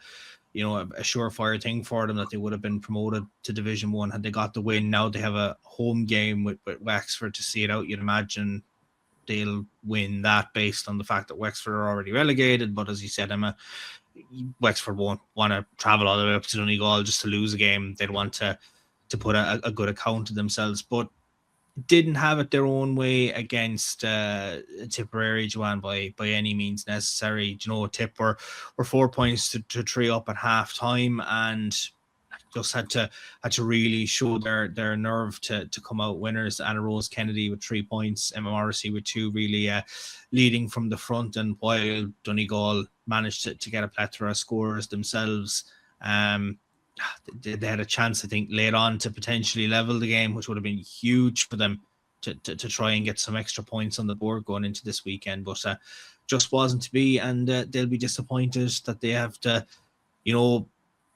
surefire thing for them that they would have been promoted to Division 1 had they got the win. Now they have a home game with Wexford to see it out. You'd imagine they'll win that based on the fact that Wexford are already relegated. But as you said, Emma, Wexford won't want to travel all the way up to Donegal just to lose a game. They'd want to put a good account of themselves, but didn't have it their own way against Tipperary, Joanne, by any means necessary. Tip were 4 points to 3 up at half time, and just had to really show their nerve to come out winners. Anna Rose Kennedy with 3 points, Emma Morrissey with 2, really leading from the front. And while Donegal managed to get a plethora of scores themselves, they had a chance, I think, late on to potentially level the game, which would have been huge for them to try and get some extra points on the board going into this weekend. But just wasn't to be, and they'll be disappointed that they have to,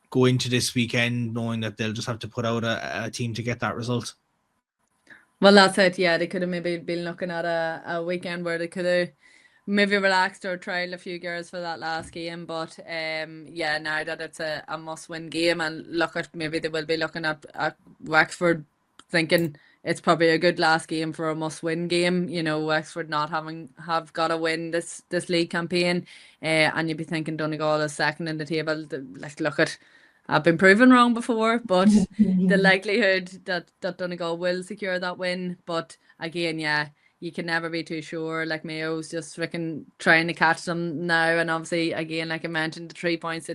go into this weekend knowing that they'll just have to put out a team to get that result. Well, that's it. Yeah, they could have maybe been looking at a weekend where they could have maybe relaxed or tried a few girls for that last game, but yeah, now that it's a must-win game, and look at maybe they will be looking at Wexford thinking it's probably a good last game for a must-win game. You know, Wexford not have got to win this league campaign, and you'd be thinking Donegal is second in the table. Like, look at, I've been proven wrong before, but the likelihood that Donegal will secure that win. But again, yeah, you can never be too sure. Like, Mayo's just freaking trying to catch them now, and obviously, again, like I mentioned, the 3 points,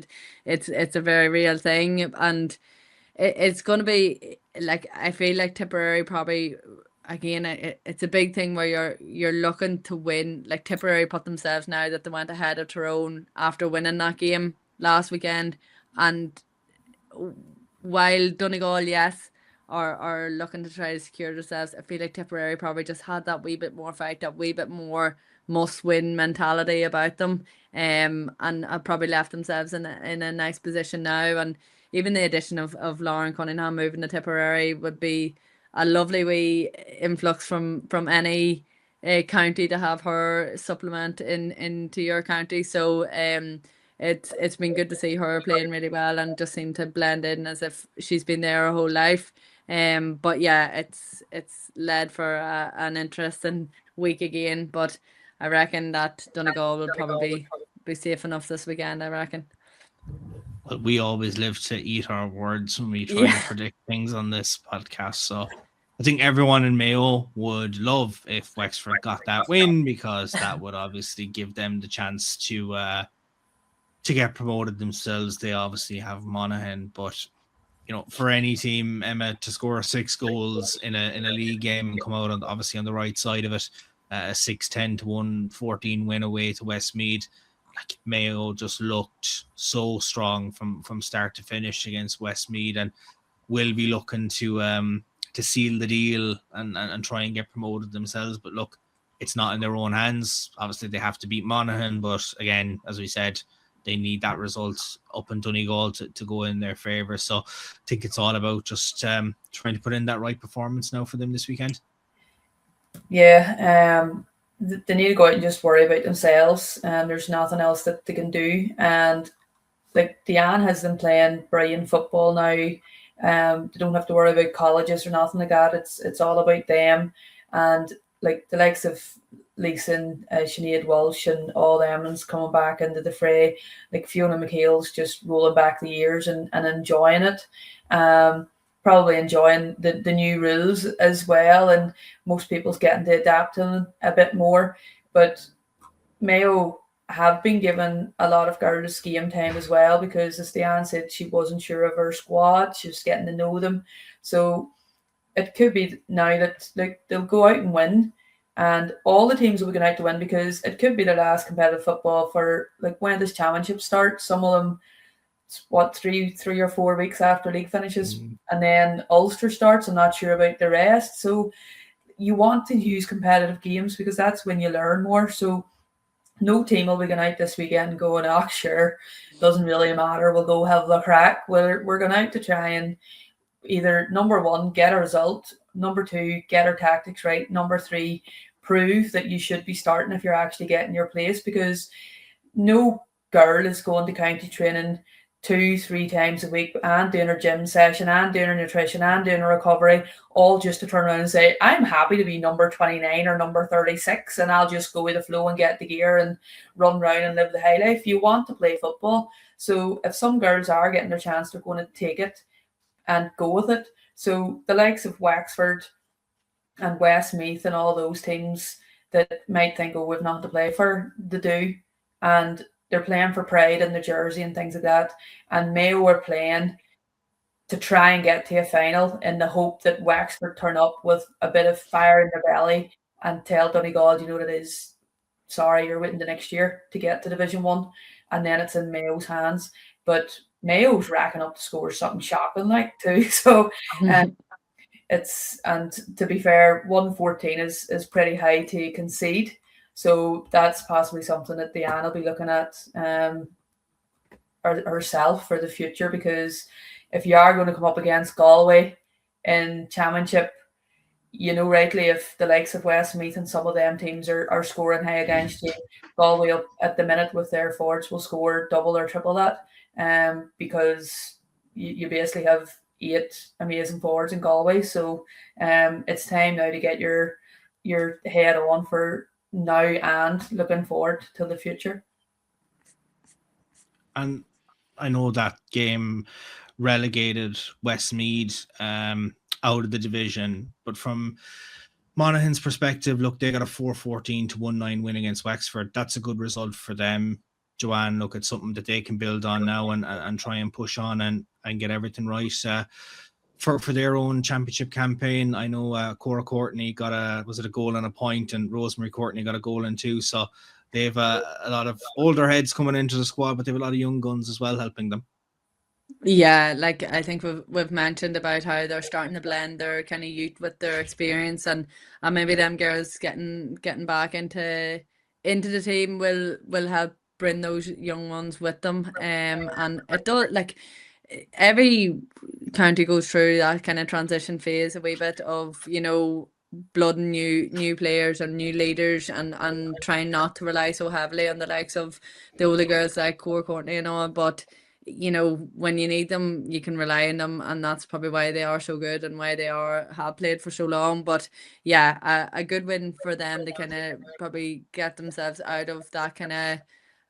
it's a very real thing, and it's going to be like, I feel like Tipperary probably, again, it's a big thing where you're looking to win. Like, Tipperary put themselves, now that they went ahead of Tyrone after winning that game last weekend, and while Donegal, yes, are looking to try to secure themselves, I feel like Tipperary probably just had that wee bit more fight, that wee bit more must-win mentality about them, and have probably left themselves in a nice position now. And even the addition of Lauren Cunningham moving to Tipperary would be a lovely wee influx from any county to have her supplement into your county. So it's been good to see her playing really well and just seem to blend in as if she's been there her whole life. But yeah, it's led for an interesting week again. But I reckon that Donegal will probably be safe enough this weekend, I reckon. Well, we always live to eat our words when we try to predict things on this podcast. So I think everyone in Mayo would love if Wexford got that win, because that would obviously give them the chance to get promoted themselves. They obviously have Monaghan, but you know, for any team, Emma, to score 6 goals in a league game and come out obviously on the right side of it, a 6-10 to 1-14 win away to Westmeath. Like, Mayo just looked so strong from start to finish against Westmeath, and will be looking to seal the deal and try and get promoted themselves. But look, it's not in their own hands. Obviously, they have to beat Monaghan, but again, as we said, they need that result up in Donegal to go in their favour. So I think it's all about just trying to put in that right performance now for them this weekend. Yeah, they need to go out and just worry about themselves, and there's nothing else that they can do. And like, Diane has them playing brilliant football now. They don't have to worry about colleges or nothing like that. It's all about them. And like the likes of Leeson, Sinead Walsh, and all them is coming back into the fray. Like, Fiona McHale's just rolling back the years and enjoying it. Probably enjoying the new rules as well, and most people's getting to adapt to them a bit more. But Mayo have been given a lot of girls game time as well, because as Diane said, she wasn't sure of her squad. She was getting to know them. So it could be now that, like, they'll go out and win, and all the teams will be going out to win, because it could be their last competitive football for, like, when this championship starts. Some of them, three or 4 weeks after league finishes, and then Ulster starts. I'm not sure about the rest. So you want to use competitive games, because that's when you learn more. So no team will be going out this weekend going, oh, sure, doesn't really matter, we'll go have the crack. We're going out to try and either, number one, get a result, number two, get our tactics right, number three, prove that you should be starting if you're actually getting your place, because no girl is going to county training 2-3 times a week and doing her gym session and doing her nutrition and doing her recovery, all just to turn around and say, I'm happy to be number 29 or number 36, and I'll just go with the flow and get the gear and run around and live the high life. You want to play football. So if some girls are getting their chance, they're going to take it and go with it. So the likes of Wexford and Westmeath and all those teams that might think, oh, we've not to play for, they do. And they're playing for pride in the jersey and things like that. And Mayo are playing to try and get to a final in the hope that Wexford turn up with a bit of fire in their belly and tell Donegal, you know what it is, sorry, you're waiting the next year to get to Division 1. And then it's in Mayo's hands. But Mayo's racking up the scores, something shocking like too. So it's, and to be fair, 114 is pretty high to concede. So that's possibly something that Diane will be looking at herself for the future, because if you are going to come up against Galway in championship, you know rightly, if the likes of Westmeath and some of them teams are scoring high against you, Galway up at the minute with their forwards will score double or triple that, because you basically have 8 amazing forwards in Galway. So it's time now to get your head on for now and looking forward to the future. And I know that game relegated Westmeath out of the division, but from Monaghan's perspective, look, they got a 4-14 to 1-9 win against Wexford. That's a good result for them. Joanne, look, it's something that they can build on now and try and push on and get everything right for their own championship campaign. I know Cora Courtney got a goal and a point, and Rosemary Courtney got a goal and 2. So they have a lot of older heads coming into the squad, but they have a lot of young guns as well helping them. Yeah, like I think we've mentioned about how they're starting to blend their kind of youth with their experience, and maybe them girls getting back into the team will help bring those young ones with them. And it does, like, every county goes through that kind of transition phase a wee bit of, you know, blooding new players and new leaders, and trying not to rely so heavily on the likes of the older girls like Cora Courtney and all. But you know, when you need them, you can rely on them, and that's probably why they are so good and why they have played for so long. But yeah, a good win for them to kind of probably get themselves out of that kind of,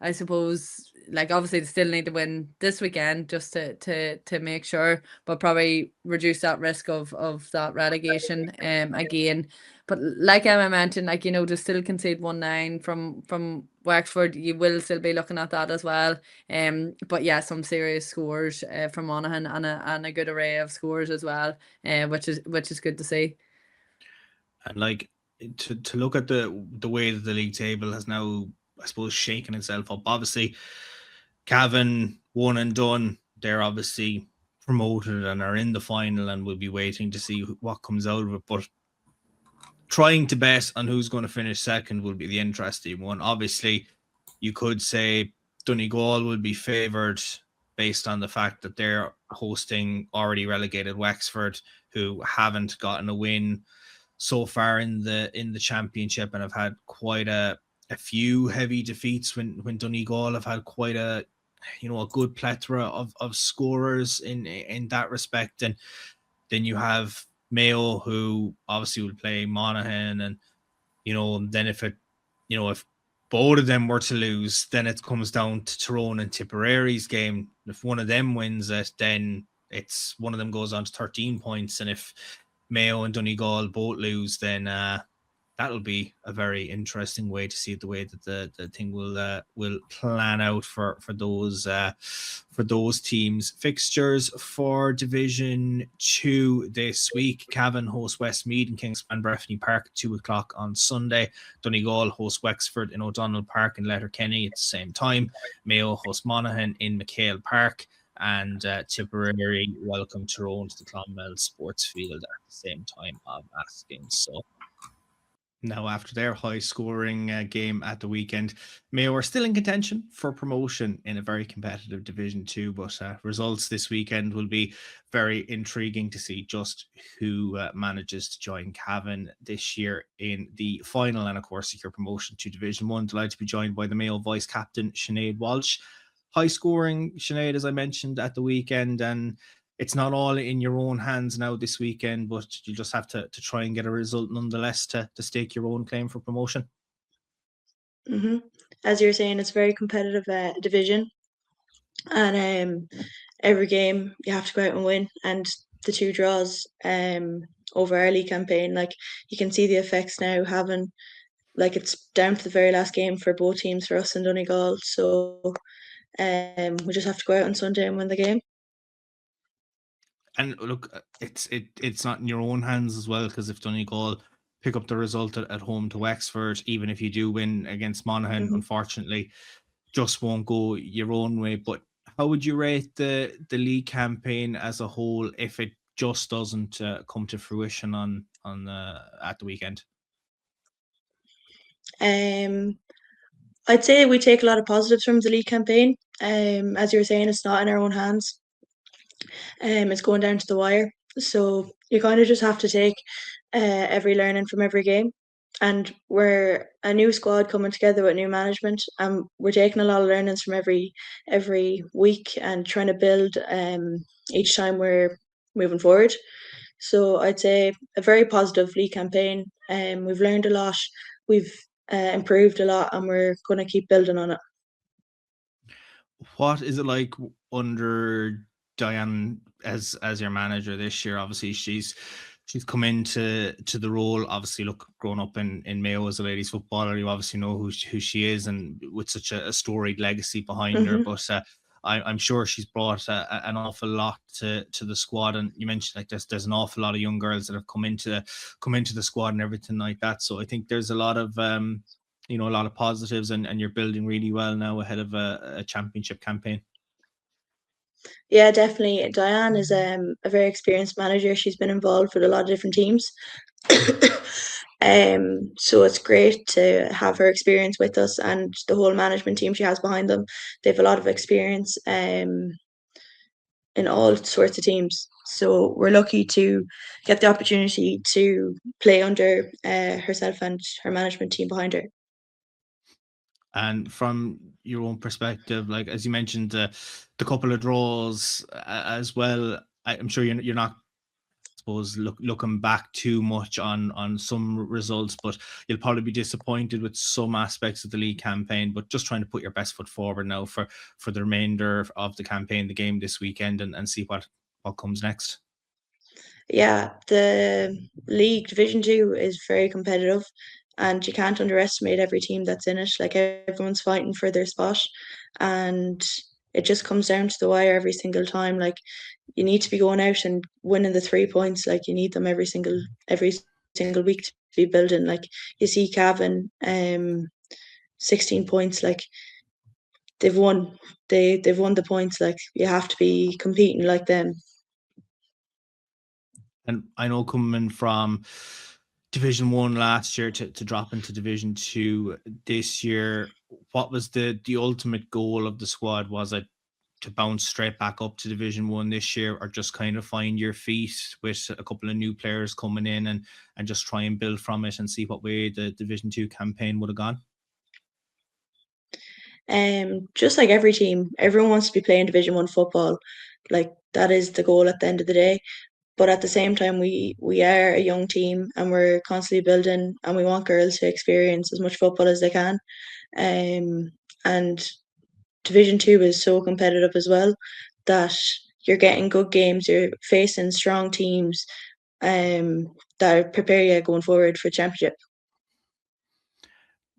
I suppose, like, obviously they still need to win this weekend just to make sure, but probably reduce that risk of that relegation again. But like Emma mentioned, like, you know, to still concede 1-9 from Wexford, you will still be looking at that as well. But yeah, some serious scores from Monaghan, and a good array of scores as well, which is good to see. And like, to look at the way that the league table has now, I suppose, shaken itself up. Obviously, Cavan, one and done. They're obviously promoted and are in the final, and we'll be waiting to see what comes out of it. But trying to bet on who's going to finish second will be the interesting one. Obviously, you could say Donegal will be favoured based on the fact that they're hosting already relegated Wexford, who haven't gotten a win so far in the championship and have had quite a few heavy defeats when Donegal have had quite a good plethora of scorers in that respect. And then you have Mayo, who obviously will play Monaghan, and then if both of them were to lose, then it comes down to Tyrone and Tipperary's game. If one of them wins it, then it's one of them goes on to 13 points, and if Mayo and Donegal both lose, then that'll be a very interesting way to see the way that the thing will plan out for those teams. Fixtures for Division 2 this week: Cavan host Westmeath in Kingspan Breffni Park at 2:00 on Sunday. Donegal host Wexford in O'Donnell Park in Letterkenny at the same time. Mayo host Monaghan in McHale Park. And Tipperary welcome Tyrone to the Clonmel Sports Field at the same time of asking. So now, after their high-scoring game at the weekend, Mayo are still in contention for promotion in a very competitive Division 2, but results this weekend will be very intriguing to see just who manages to join Cavan this year in the final, and of course secure promotion to Division 1. Delighted to be joined by the Mayo vice captain, Sinead Walsh. High scoring, Sinead, as I mentioned at the weekend, and it's not all in your own hands now this weekend, but you just have to try and get a result nonetheless to stake your own claim for promotion. Mm-hmm. As you're saying, it's a very competitive division, and every game you have to go out and win, and the 2 draws over our league campaign, like, you can see the effects now, having, like, it's down to the very last game for both teams, for us and Donegal. So we just have to go out on Sunday and win the game. And look, it's not in your own hands as well, because if Donegal pick up the result at home to Wexford, even if you do win against Monaghan, unfortunately, just won't go your own way. But how would you rate the league campaign as a whole if it just doesn't come to fruition on at the weekend? I'd say we take a lot of positives from the league campaign. As you were saying, it's not in our own hands. It's going down to the wire. So you kind of just have to take every learning from every game. And we're a new squad coming together with new management, and we're taking a lot of learnings from every week and trying to build each time we're moving forward. So I'd say a very positive league campaign. We've learned a lot, we've improved a lot, and we're going to keep building on it. What is it like under Diane as your manager this year? Obviously, she's come into the role. Obviously, look, growing up in Mayo as a ladies footballer, you obviously know who she is, and with such a storied legacy behind her. But I'm sure she's brought an awful lot to the squad. And you mentioned like there's an awful lot of young girls that have come into the squad and everything like that. So I think there's a lot of a lot of positives, and you're building really well now ahead of a championship campaign. Yeah, definitely. Diane is a very experienced manager. She's been involved with a lot of different teams. So it's great to have her experience with us, and the whole management team she has behind them. They have a lot of experience in all sorts of teams. So we're lucky to get the opportunity to play under herself and her management team behind her. And from your own perspective, like as you mentioned, the couple of draws as well, I'm sure you're not, I suppose, looking back too much on some results, but you'll probably be disappointed with some aspects of the league campaign. But just trying to put your best foot forward now for the remainder of the campaign, the game this weekend, and see what comes next. Yeah, the league Division 2 is very competitive, and you can't underestimate every team that's in it. Like everyone's fighting for their spot, and it just comes down to the wire every single time. Like you need to be going out and winning the 3 points. Like you need them every single week to be building. Like you see Cavan, 16 points. Like they've won the points. Like you have to be competing like them. And I know coming from Division 1 last year to drop into Division 2 this year, what was the ultimate goal of the squad? Was it to bounce straight back up to Division 1 this year, or just kind of find your feet with a couple of new players coming in and just try and build from it and see what way the Division 2 campaign would have gone? Just like every team, everyone wants to be playing Division 1 football. Like that is the goal at the end of the day. But at the same time, we are a young team, and we're constantly building, and we want girls to experience as much football as they can. And Division 2 is so competitive as well that you're getting good games, you're facing strong teams that prepare you going forward for championship.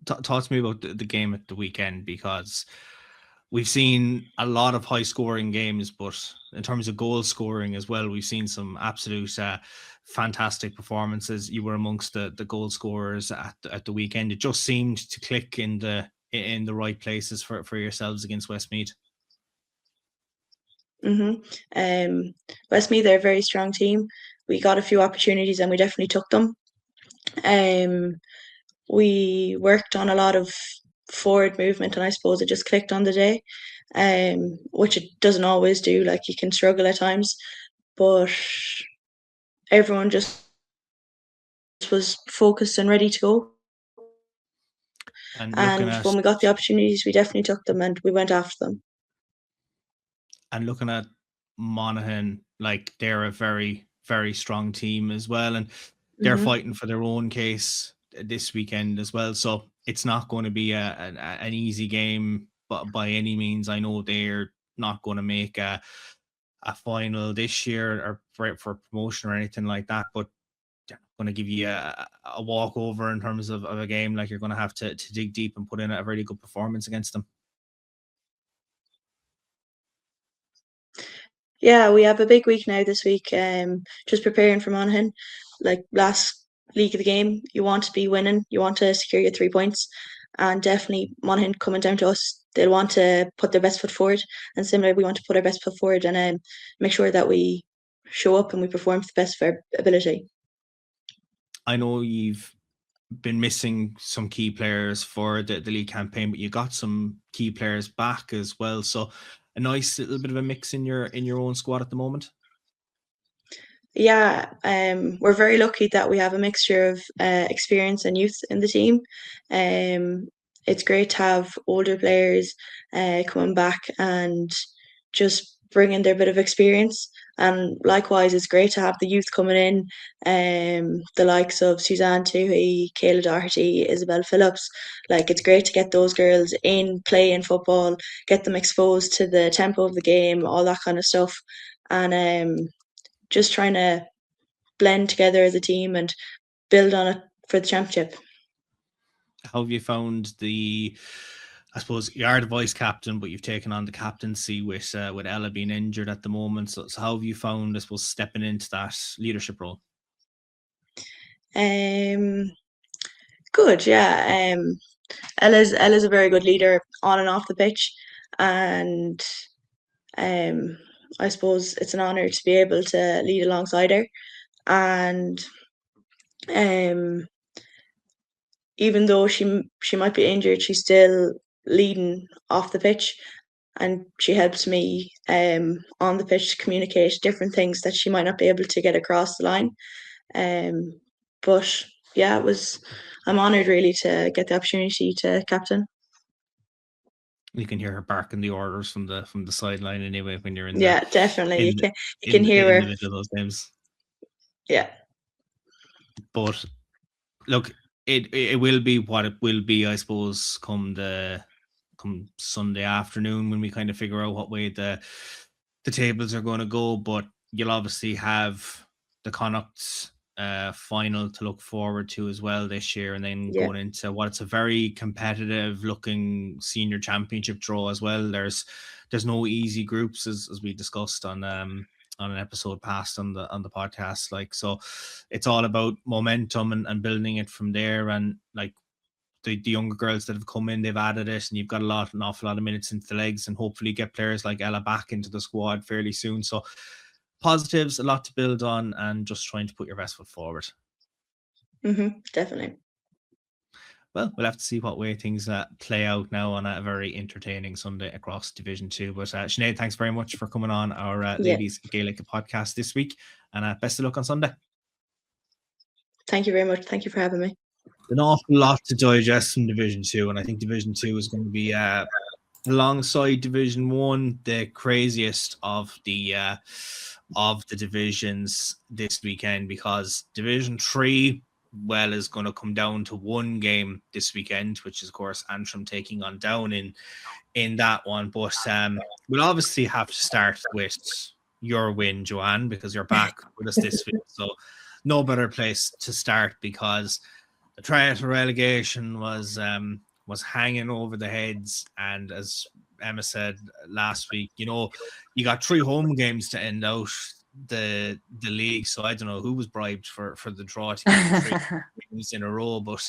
Talk to me about the game at the weekend, because we've seen a lot of high scoring games, but in terms of goal scoring as well, we've seen some absolute fantastic performances. You were amongst the goal scorers at the weekend. It just seemed to click in the right places for yourselves against Westmeath. Westmeath, they're a very strong team. We got a few opportunities and we definitely took them. We worked on a lot of forward movement, and I suppose it just clicked on the day, which it doesn't always do. Like you can struggle at times, but everyone just was focused and ready to go. And when we got the opportunities, we definitely took them and we went after them. And looking at Monaghan, like they're a very, very strong team as well, and they're fighting for their own case this weekend as well. So it's not going to be an easy game, but by any means. I know they're not going to make a final this year or for promotion or anything like that, but they're going to give you a walkover in terms of a game. Like you're going to have to dig deep and put in a very good performance against them. Yeah, we have a big week now this week. Just preparing for Monaghan. Like last league of the game, you want to be winning. You want to secure your 3 points, and definitely Monaghan coming down to us. They'll want to put their best foot forward, and similarly, we want to put our best foot forward and make sure that we show up and we perform to the best of our ability. I know you've been missing some key players for the league campaign, but you got some key players back as well. So a nice little bit of a mix in your own squad at the moment. Yeah, we're very lucky that we have a mixture of experience and youth in the team. It's great to have older players coming back and just bringing their bit of experience. And likewise, it's great to have the youth coming in, the likes of Suzanne Toohey, Kayla Doherty, Isabel Phillips. Like, it's great to get those girls in playing football, get them exposed to the tempo of the game, all that kind of stuff. And just trying to blend together as a team and build on it for the championship. How have you found I suppose you are the vice captain, but you've taken on the captaincy with Ella being injured at the moment. So how have you found, I suppose, stepping into that leadership role? Good, yeah. Ella's a very good leader on and off the pitch, and I suppose it's an honour to be able to lead alongside her. And even though she might be injured, she's still leading off the pitch, and she helps me on the pitch to communicate different things that she might not be able to get across the line. But yeah, I'm honoured really to get the opportunity to captain. You can hear her barking the orders from the sideline anyway when you're in. Yeah, definitely. You can hear her in the middle of those games. Yeah. But look, it will be what it will be, I suppose, come Sunday afternoon when we kind of figure out what way the tables are going to go. But you'll obviously have the Connacht's final to look forward to as well this year, and then going into what's a very competitive looking senior championship draw as well. There's no easy groups as we discussed on an episode past on the podcast. Like, so it's all about momentum and building it from there. And like the younger girls that have come in, they've added it, and you've got an awful lot of minutes into the legs, and hopefully get players like Ella back into the squad fairly soon. So positives, a lot to build on, and just trying to put your best foot forward. Definitely. Well, we'll have to see what way things play out now on a very entertaining Sunday across Division 2. But Sinead, thanks very much for coming on our Ladies Gaelic podcast this week, and best of luck on Sunday. Thank you very much. Thank you for having me. An awful lot to digest from Division 2, and I think Division 2 is going to be alongside Division 1 the craziest of the divisions this weekend, because Division 3 is going to come down to one game this weekend, which is of course Antrim taking on Down in that one. But we'll obviously have to start with your win, Joanne, because you're back with us this week. So no better place to start, because the threat of relegation was hanging over the heads, and as Emma said last week, you got 3 home games to end out the league. So I don't know who was bribed for the draw to get 3 games in a row, but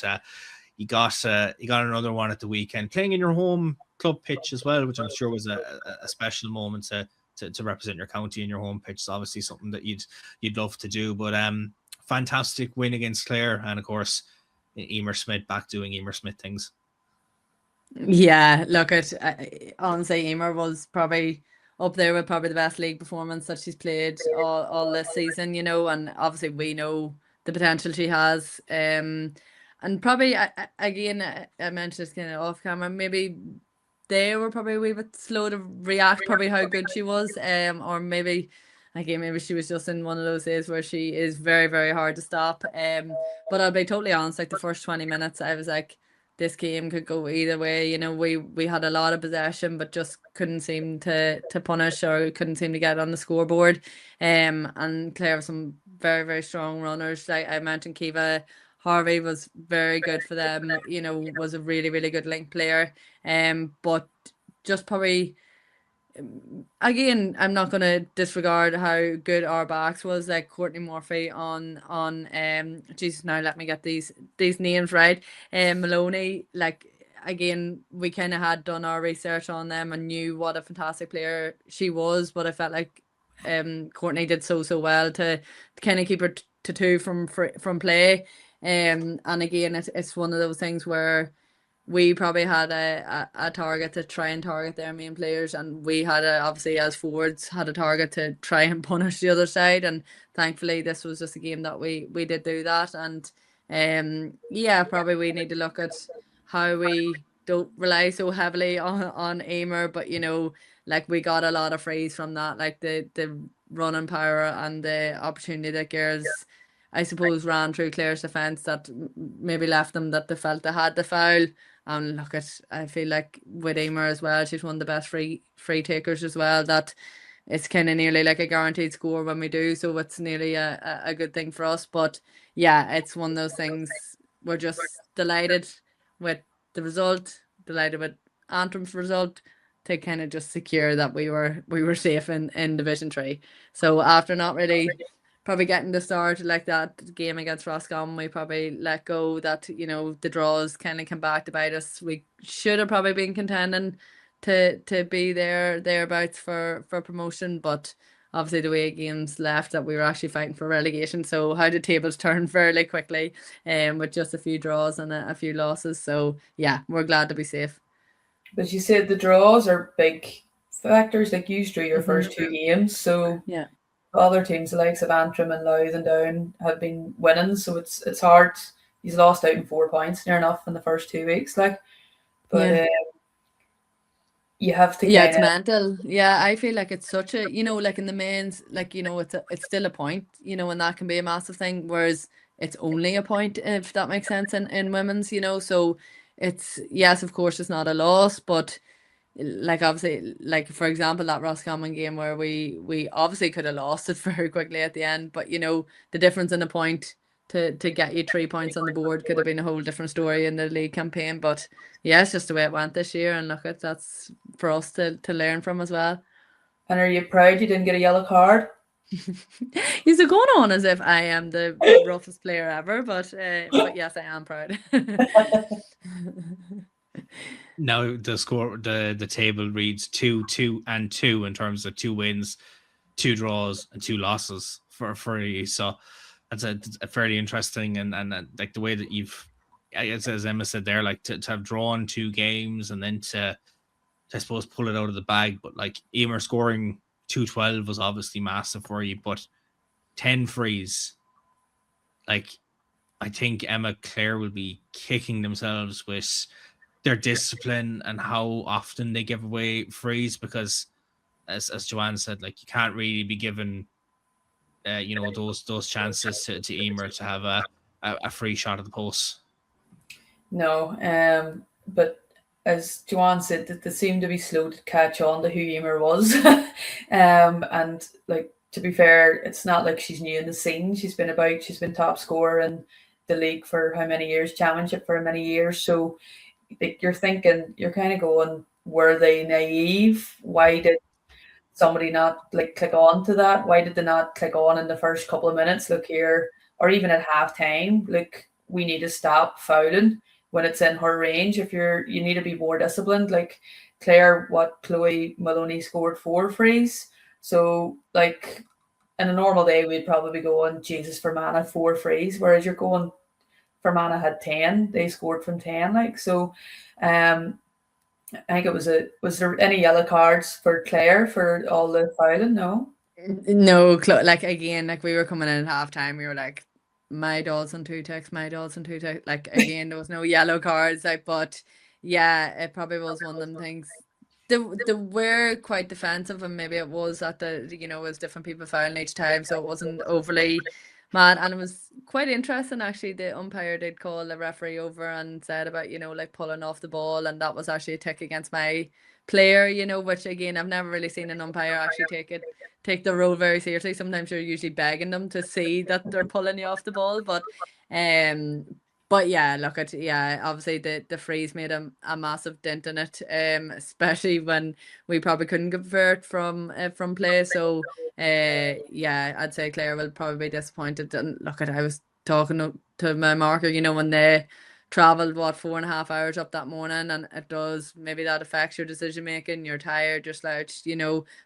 you got another one at the weekend, playing in your home club pitch as well, which I'm sure was a special moment to represent your county in your home pitch. It's obviously something that you'd love to do. But fantastic win against Clare, and of course Emer Smith back doing Emer Smith things. Yeah, look, honestly, Emer was probably up there with probably the best league performance that she's played all this season, and obviously we know the potential she has. And probably, again, I mentioned this kind of off camera, maybe they were probably a wee bit slow to react, probably how good she was, or maybe she was just in one of those days where she is very, very hard to stop. But I'll be totally honest, like the first 20 minutes, I was like, this game could go either way. We had a lot of possession, but just couldn't seem to punish, or couldn't seem to get on the scoreboard. And Clare have some very, very strong runners. Like I mentioned, Kiva Harvey was very good for them. Was a really, really good link player. But just probably, again, I'm not going to disregard how good our backs was. Like Courtney Murphy on Jesus, now let me get these names right. Maloney, like, again, we kind of had done our research on them and knew what a fantastic player she was, but I felt like Courtney did so well to kind of keep her to 2 from play. And again, it's one of those things where we probably had a target to try and target their main players, and we had obviously as forwards had a target to try and punish the other side, and thankfully this was just a game that we did do that. And yeah, probably we need to look at how we don't rely so heavily on Emer, but like we got a lot of frees from that, like the running power and the opportunity that girls, I suppose, ran through Clare's defence that maybe left them that they felt they had the foul. And look at, I feel like with Emer as well, she's one of the best free takers as well, that it's kind of nearly like a guaranteed score when we do, so it's nearly a good thing for us. But yeah, it's one of those things, we're just delighted with the result, delighted with Antrim's result, to kind of just secure that we were safe in Division 3. So after not really probably getting the start like that game against Roscommon, we probably let go, that the draws kind of come back to bite us. We should have probably been contending to be thereabouts for promotion, but obviously the way games left, that we were actually fighting for relegation. So how did tables turn fairly quickly, with just a few draws and a few losses. So yeah, we're glad to be safe. But you said the draws are big factors, like you drew your first 2 games, so yeah, other teams, the likes of Antrim and Louth and Down, have been winning, so it's hard. He's lost out in 4 points near enough in the first 2 weeks, like. But yeah. You have to Yeah, it's mental. Yeah, I feel like it's such a, like in the men's, like, it's still a point, and that can be a massive thing, whereas it's only a point, if that makes sense, in women's, so it's, yes, of course, it's not a loss, but like obviously, like for example, that Roscommon game where we obviously could have lost it very quickly at the end, but the difference in a point to get you 3 points on the board could have been a whole different story in the league campaign. But yeah, it's just the way it went this year, and look, that's for us to learn from as well. And are you proud you didn't get a yellow card? He's going on as if I am the roughest player ever, but yes, I am proud. Now the score, the table reads 2-2 and 2 in terms of 2 wins, 2 draws, and 2 losses for you. So that's a fairly interesting, and like the way that you've, as Emma said there, like to have drawn 2 games and then to I suppose pull it out of the bag. But like Emer scoring 212 was obviously massive for you, but 10 frees, like I think Emma Clare will be kicking themselves with their discipline and how often they give away frees, because as Joanne said, like you can't really be given those chances to Emer to have a free shot at the post. No, but as Joanne said, that they seem to be slow to catch on to who Emer was. And like, to be fair, it's not like she's new in the scene. She's been top scorer in the league for how many years, championship for many years. So like, you're kind of going, were they naive? Why did somebody not like click on to that? Why did they not click on in the first couple of minutes? Look here, or even at half time, like, we need to stop fouling when it's in her range. You need to be more disciplined. Like Chloe Maloney scored 4 frees. So like in a normal day, we'd probably be going, Jesus, Fermanagh 4 frees, whereas you're going, Fermanagh had 10. They scored from 10. Like, so I think was there any yellow cards for Clare for all the fouling? No. No, like again, like we were coming in at half time, we were like, my dogs on 2 ticks, my dogs on 2 ticks. Like again, there was no yellow cards. Like, but yeah, it probably was one of them things. They were quite defensive, and maybe it was that it was different people fouling each time, so it wasn't overly mad. And it was quite interesting actually. The umpire did call the referee over and said about like pulling off the ball, and that was actually a tick against my player, which again, I've never really seen an umpire actually take the role very seriously. Sometimes you're usually begging them to see that they're pulling you off the ball, but yeah, look at, yeah, obviously the freeze made a massive dent in it, especially when we probably couldn't convert from play. So yeah, I'd say Clare will probably be disappointed. And look at, I was talking to my marker, when they travelled 4.5 hours up that morning, and it does, maybe that affects your decision making. You're tired, you're slouched,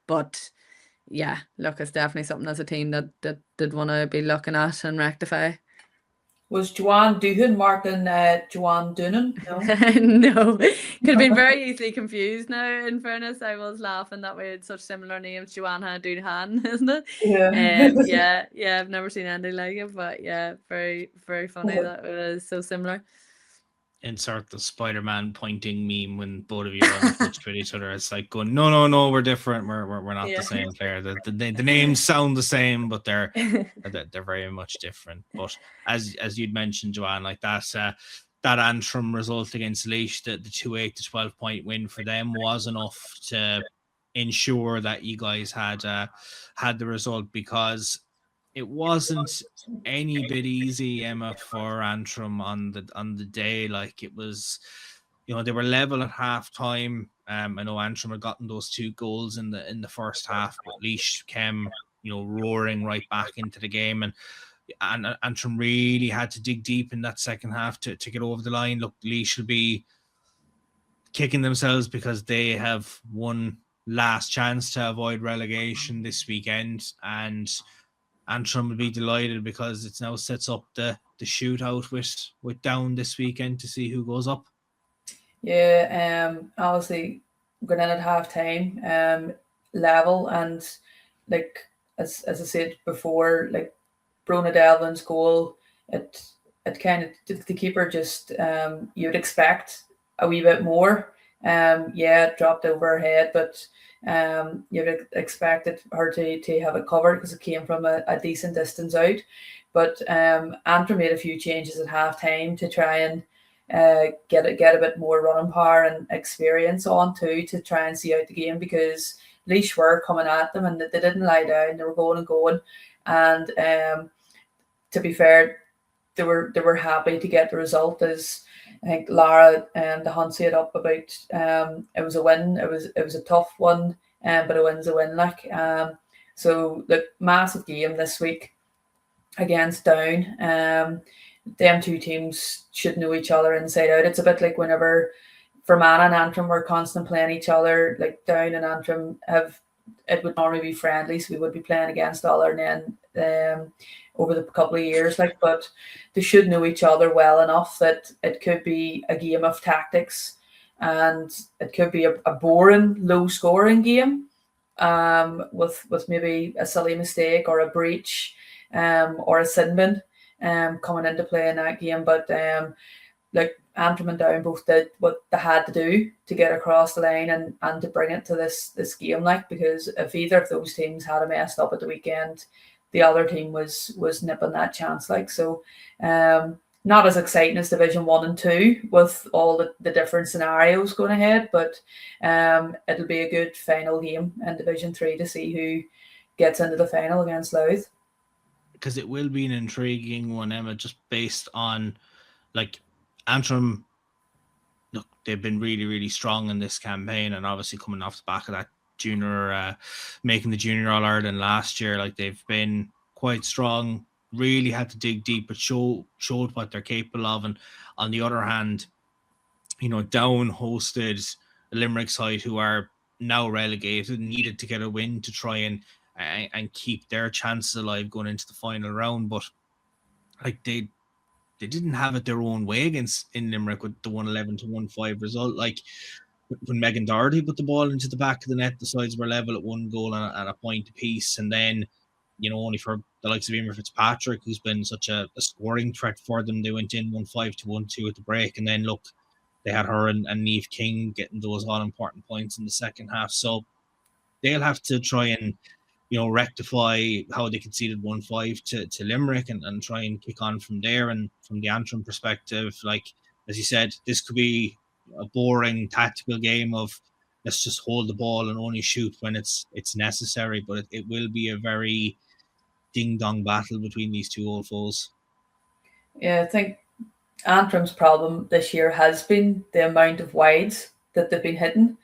but yeah, look, it's definitely something as a team that did want to be looking at and rectify. Was Joanne Doonan marking Joanne Doonan? No. No, could have been very easily confused now, in fairness. I was laughing that we had such similar names, Joanna Doonan, isn't it? Yeah, I've never seen anything like it, but yeah, very, very funny that it was so similar. Insert the Spider-Man pointing meme when both of you are on the pitch with each other. It's like going, no, we're different. We're not the same player. The names sound the same, but they're very much different. But as you'd mentioned, Joanne, like that Antrim result against Laois, the 2-8 to 12-point win for them was enough to ensure that you guys had the result, because it wasn't any bit easy, Emma, for Antrim on the day. Like, it was, they were level at half time. I know Antrim had gotten those 2 goals in the first half, but Laois came, roaring right back into the game, and Antrim really had to dig deep in that second half to get over the line. Look, Laois should be kicking themselves because they have one last chance to avoid relegation this weekend, and Antrim will be delighted because it now sets up the shootout with Down this weekend to see who goes up. Yeah, obviously going in at half time, level, and like as I said before, like Brona Devlin's goal, it kind of, the keeper just you'd expect a wee bit more. It dropped over her head, but you'd expected her to have it covered because it came from a decent distance out. But Antrim made a few changes at half time to try and get a bit more running power and experience on too, to try and see out the game, because Laois were coming at them and they didn't lie down. They were going, and to be fair, they were happy to get the result. As I think Lara and the Hunt said up about, it was a win. It was a tough one, but a win's a win. Like, so the massive game this week against Down. Them 2 teams should know each other inside out. It's a bit like whenever Fermanagh and Antrim were constantly playing each other. Like Down and Antrim it would normally be friendly, so we would be playing against other, and then over the couple of years, like, but they should know each other well enough that it could be a game of tactics, and it could be a boring, low-scoring game, with maybe a silly mistake or a breach, or a sin bin, coming into play in that game. But like Antrim and Down both did what they had to do to get across the line and to bring it to this game, like, because if either of those teams had messed up at the weekend, the other team was nipping that chance, like. So not as exciting as Division 1 and 2 with all the different scenarios going ahead, but it'll be a good final game in Division 3 to see who gets into the final against Louth. Because it will be an intriguing one, Emma, just based on, like, Antrim, look, they've been really, really strong in this campaign, and obviously coming off the back of that junior, making the Junior All-Ireland last year, like, they've been quite strong, really had to dig deep, but showed what they're capable of. And on the other hand, Down hosted the Limerick side, who are now relegated, needed to get a win to try and keep their chances alive going into the final round. But like, they didn't have it their own way in Limerick with the 111 to 1-5 result. Like, when Megan Doherty put the ball into the back of the net, the sides were level at 1 goal and a point apiece. And then, only for the likes of Emer Fitzpatrick, who's been such a scoring threat for them, they went in 1-5 to 1-2 at the break. And then, look, they had her and Niamh King getting those all-important points in the second half. So they'll have to try and, rectify how they conceded 1-5 to Limerick and try and kick on from there. And from the Antrim perspective, like, as you said, this could be a boring tactical game of let's just hold the ball and only shoot when it's necessary. But it will be a very ding-dong battle between these 2 old foes. Yeah, I think Antrim's problem this year has been the amount of wides that they've been hitting.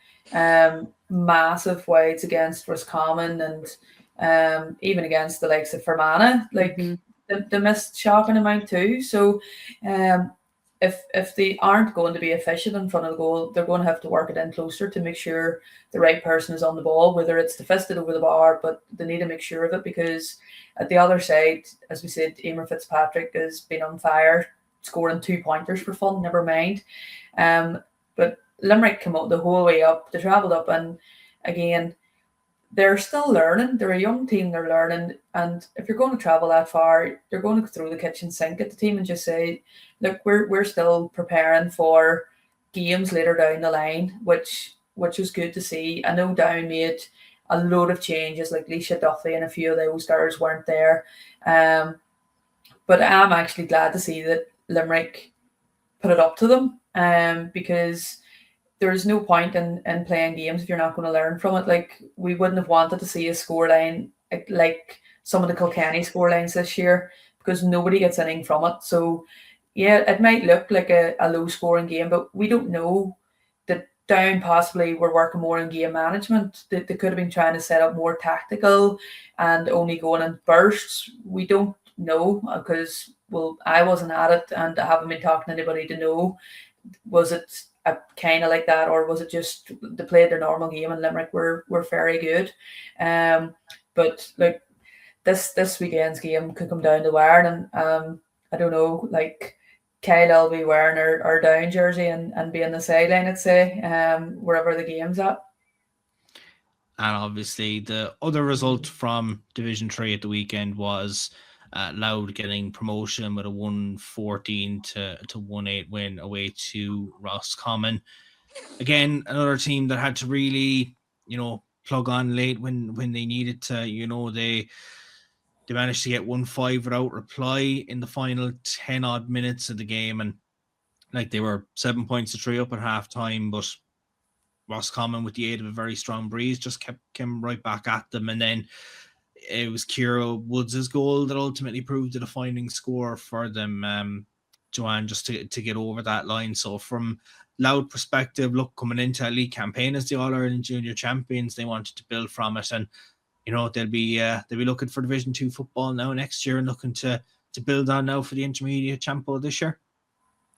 Massive wides against Roscommon and even against the likes of Fermanagh. Like, they missed shocking amount too. So if they aren't going to be efficient in front of the goal, they're going to have to work it in closer to make sure the right person is on the ball, whether it's to fist it over the bar, but they need to make sure of it, because at the other side, as we said, Emer Fitzpatrick has been on fire, scoring 2 pointers for fun, never mind. But Limerick came up the whole way up, they travelled up, and again, they're still learning. They're a young team, they're learning. And if you're going to travel that far, you're going to throw the kitchen sink at the team and just say, look, we're still preparing for games later down the line, which is good to see. I know Down made a load of changes, like Leisha Duffy and a few of those girls weren't there. But I'm actually glad to see that Limerick put it up to them, because there's no point in playing games if you're not going to learn from it. Like, we wouldn't have wanted to see a scoreline like some of the Kilkenny scorelines this year, because nobody gets anything from it. So, yeah, it might look like a low-scoring game, but we don't know that Down possibly were working more in game management. They could have been trying to set up more tactical and only going in bursts. We don't know, because, well, I wasn't at it and I haven't been talking to anybody to know. Was it kind of like that, or was it just they played their normal game and Limerick were very good? But like this weekend's game could come down to wire, and I don't know, like Kyle will be wearing our Down jersey and be on the sideline, I'd say, wherever the game's at. And obviously the other result from Division 3 at the weekend was Louth getting promotion with a 114 to 1-8 win away to Roscommon. Again, another team that had to really, plug on late when they needed to. They managed to get 1-5 without reply in the final 10 odd minutes of the game, and like they were 7 points to 3 up at half time, but Roscommon, with the aid of a very strong breeze, just came right back at them. And then it was Kira Woods' goal that ultimately proved the defining score for them, Joanne, just to get over that line. So from Louth perspective, look, coming into a league campaign as the All-Ireland Junior Champions, they wanted to build from it, and they'll be looking for Division 2 football now next year and looking to build on now for the intermediate champo this year.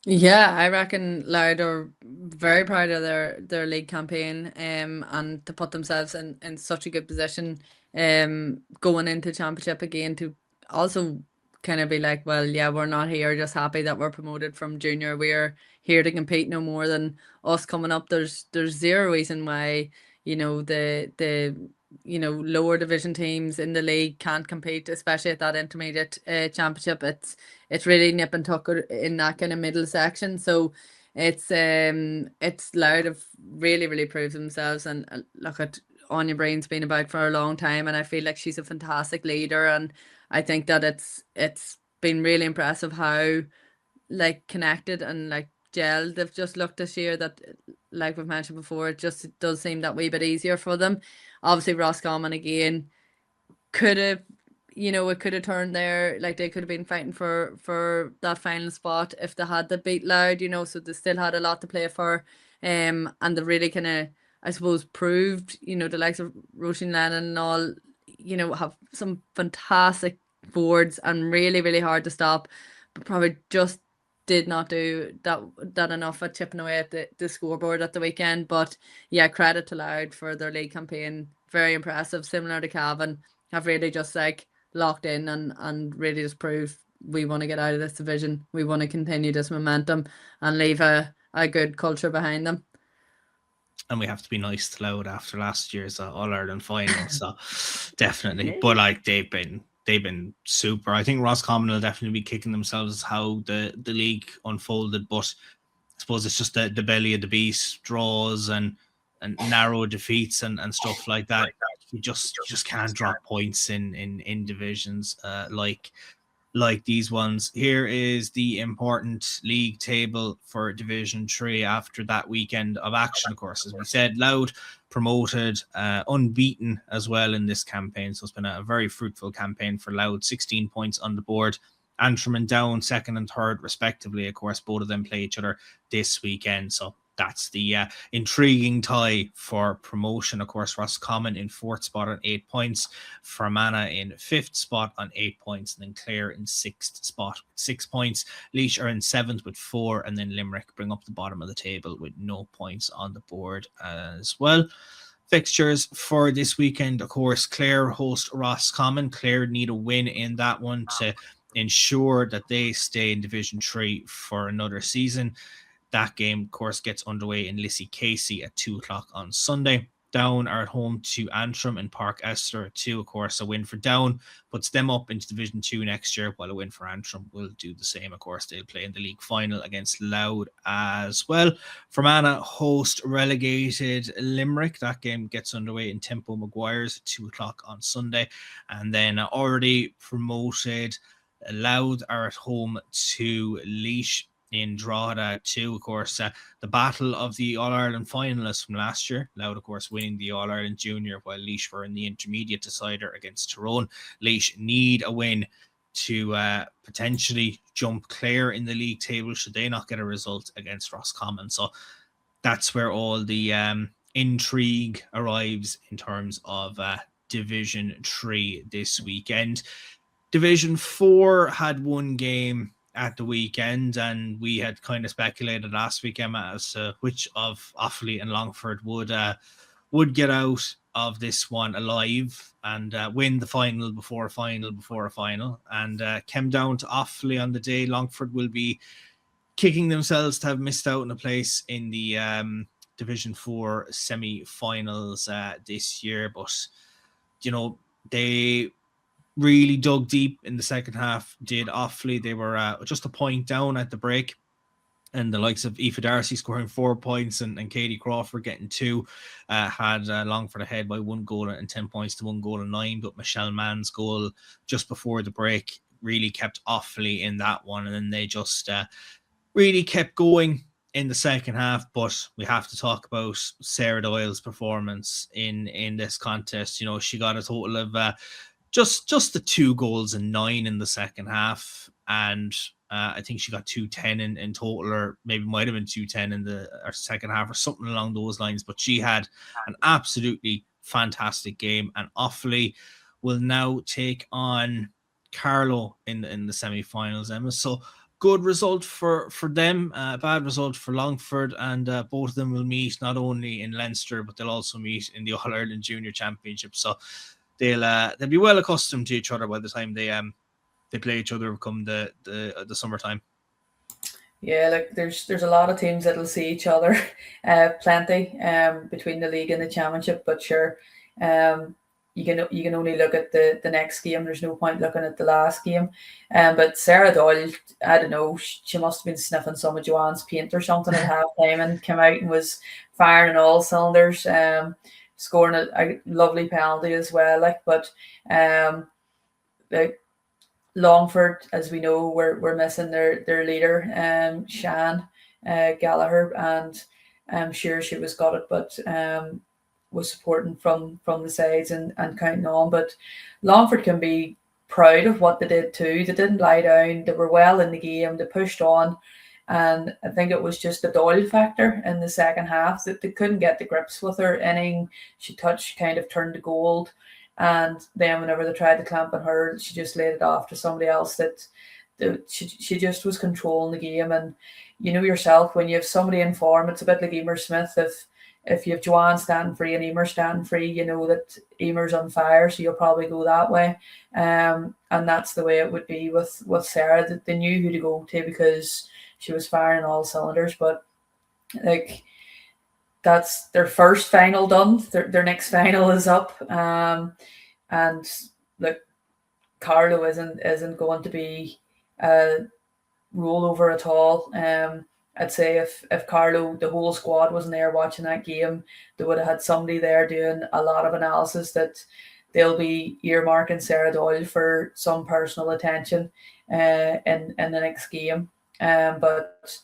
Yeah, I reckon Louth are very proud of their league campaign, and to put themselves in such a good position going into championship again, to also kind of be like, well, yeah, we're not here just happy that we're promoted from junior. We're here to compete no more than us coming up. There's zero reason why the lower division teams in the league can't compete, especially at that intermediate championship. It's really nip and tuck in that kind of middle section. So it's Louth have really proved themselves, and look at Anya Breen's been about for a long time, and I feel like she's a fantastic leader, and I think that it's been really impressive how like connected and like gelled they've just looked this year, that like we've mentioned before, it does seem that wee bit easier for them. Obviously Roscommon again could have, it could have turned there, like they could have been fighting for that final spot if they had to beat Louth, so they still had a lot to play for, and they really kind of, I suppose, proved, the likes of Roisin Lennon and all, have some fantastic boards and really hard to stop, but probably just did not do that enough at chipping away at the scoreboard at the weekend. But yeah, credit to Louth for their league campaign. Very impressive. Similar to Cavan, have really just like locked in and really just proved we want to get out of this division. We want to continue this momentum and leave a good culture behind them. And we have to be nice to Louth after last year's All-Ireland final. So definitely. But like they've been super. I think Roscommon will definitely be kicking themselves how the league unfolded, but I suppose it's just the belly of the beast, draws and narrow defeats and stuff like that. You just can't drop points in divisions like these ones. Here is the important league table for Division 3 after that weekend of action. Of course, as we said, Louth promoted, unbeaten as well in this campaign. So it's been a very fruitful campaign for Louth. 16 points on the board. Antrim and Down, second and third respectively. Of course, both of them play each other this weekend. So that's the intriguing tie for promotion. Of course, Roscommon in 4th spot on 8 points, Fermanagh in 5th spot on 8 points, and then Clare in 6th spot with 6 points. Laois are in 7th with 4, and then Limerick bring up the bottom of the table with no points on the board as well. Fixtures for this weekend, of course, Clare host Roscommon. Clare need a win in that one to ensure that they stay in Division 3 for another season. That game, of course, gets underway in Lissy Casey at 2 o'clock on Sunday. Down are at home to Antrim and Park Esther at 2. Of course, a win for Down puts them up into Division 2 next year, while a win for Antrim will do the same. Of course, they'll play in the league final against Louth as well. Fermanagh host relegated Limerick. That game gets underway in Tempo Maguire's at 2 o'clock on Sunday. And then already promoted Louth are at home to Laois in Drogheda too. Of course, the battle of the All-Ireland finalists from last year. Louth, of course, winning the All-Ireland Junior, while Laois were in the intermediate decider against Tyrone. Laois need a win to potentially jump Clare in the league table should they not get a result against Roscommon. So that's where all the intrigue arrives in terms of Division 3 this weekend. Division 4 had one game at the weekend, and we had kind of speculated last week, Emma, as to which of Offaly and Longford would get out of this one alive and win the final before a final, and came down to Offaly on the day. Longford will be kicking themselves to have missed out on a place in the Division 4 semi-finals this year, but they really dug deep in the second half, did Offaly. They were just a point down at the break, and the likes of Aoife Darcy scoring 4 points and Katie Crawford getting 2 had Longford ahead by 1 goal and 10 points to 1 goal and 9, but Michelle Mann's goal just before the break really kept Offaly in that one, and then they just really kept going in the second half. But we have to talk about Sarah Doyle's performance in this contest. She got a total of just the 2 goals and 9 in the second half, and I think she got 2-10 in total, or maybe might have been 2-10 in the second half or something along those lines. But she had an absolutely fantastic game, and Offaly will now take on Carlow in the semi-finals, Emma. So good result for them, bad result for Longford, and both of them will meet not only in Leinster, but they'll also meet in the All-Ireland Junior Championship. So they'll be well accustomed to each other by the time they play each other come the summertime. Yeah, like there's a lot of teams that'll see each other plenty between the league and the championship, but sure, you can only look at the next game. There's no point looking at the last game. But Sarah Doyle, I don't know, she must have been sniffing some of Joanne's paint or something at halftime and came out and was firing on all cylinders. Scoring a lovely penalty as well. Longford, as we know, we're missing their leader, Shan Gallagher, and I'm sure she was gutted, but was supporting from the sides and counting on. But Longford can be proud of what they did too. They didn't lie down. They were well in the game. They pushed on. And I think it was just the Doyle factor in the second half that they couldn't get the grips with her. Anything she touched kind of turned to gold. And then whenever they tried to clamp on her, she just laid it off to somebody else. She just was controlling the game. And you know yourself, when you have somebody in form, it's a bit like Emer Smith. If you have Joanne standing free and Emer standing free, you know that Emer's on fire, so you'll probably go that way. And that's the way it would be with Sarah. That they knew who to go to because she was firing all cylinders. But that's their first final done. Their next final is up. And Carlow isn't going to be a rollover at all. I'd say if Carlow, the whole squad wasn't there watching that game, they would have had somebody there doing a lot of analysis that they'll be earmarking Sarah Doyle for some personal attention in the next game. But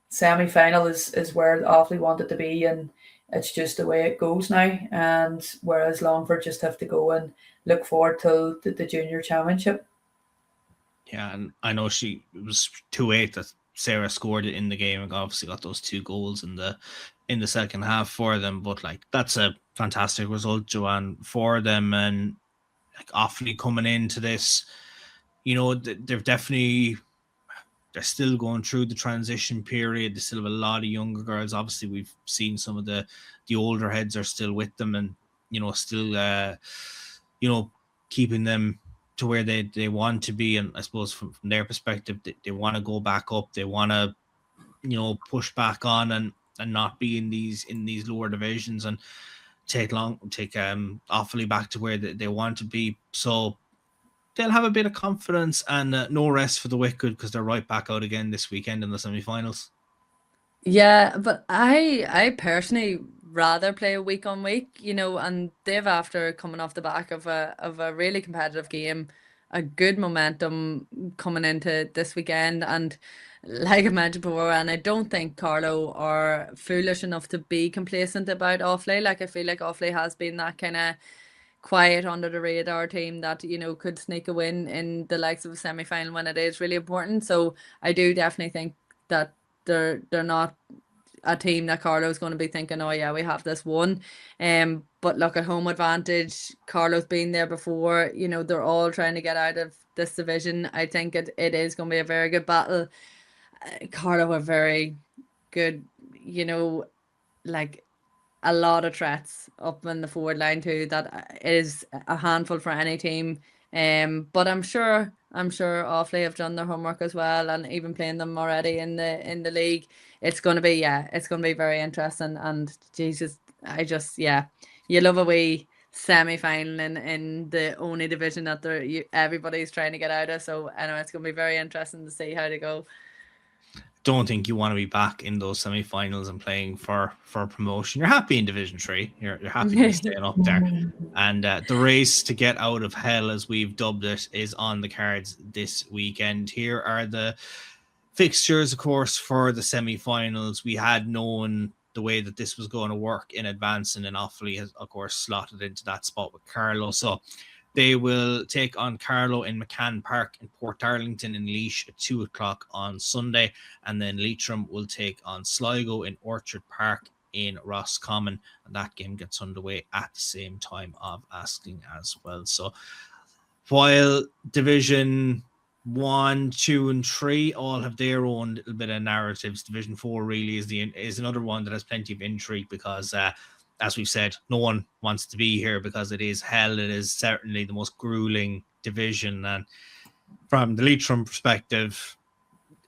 semi-final is where Offaly wanted to be, and it's just the way it goes now. And whereas Longford just have to go and look forward to the junior championship. Yeah, and I know it was 2-8 that Sarah scored it in the game and obviously got those 2 goals in the second half for them. But like, that's a fantastic result, Joanne, for them. And like, Offaly coming into this, you know, they're still going through the transition period. They still have a lot of younger girls. Obviously, we've seen some of the older heads are still with them, and you know, still you know, keeping them to where they want to be. And I suppose from their perspective, they want to go back up. They want to, you know, push back on and not be in these lower divisions and take Offaly back to where they want to be. So they'll have a bit of confidence and no rest for the wicked, because they're right back out again this weekend in the semi-finals. Yeah, but I personally rather play week on week, you know, and they've, after coming off the back of a really competitive game, a good momentum coming into this weekend. And like I mentioned before, and I don't think Carlo are foolish enough to be complacent about Offaly. Like, I feel like Offaly has been that kind of quiet, under the radar team that, you know, could sneak a win in the likes of a semi-final when it is really important. So I do definitely think that they're not a team that Carlo's going to be thinking, oh yeah, we have this one. But look, at home advantage, Carlo's been there before, you know, they're all trying to get out of this division. I think it is going to be a very good battle. Carlo are very good, you know, like a lot of threats up in the forward line too. That is a handful for any team. But I'm sure Offaly have done their homework as well, and even playing them already in the league. It's going to be very interesting. And Jesus, you love a wee semi-final in the only division that everybody's trying to get out of. So I know it's going to be very interesting to see how they go. Don't think you want to be back in those semi-finals and playing for promotion. You're happy in Division 3. You're happy to be staying up there. And the race to get out of hell, as we've dubbed it, is on the cards this weekend. Here are the fixtures, of course, for the semi-finals. We had known the way that this was going to work in advance, and then Offaly has, of course, slotted into that spot with Carlo. So they will take on Carlo in McCann Park in Port Darlington in Laois at 2 o'clock on Sunday. And then Leitrim will take on Sligo in Orchard Park in Roscommon. And that game gets underway at the same time of asking as well. So while Division 1, 2, and 3 all have their own little bit of narratives, Division 4 really is another one that has plenty of intrigue, because as we've said, no one wants to be here because it is hell. It is certainly the most grueling division. And from the Leitrim perspective,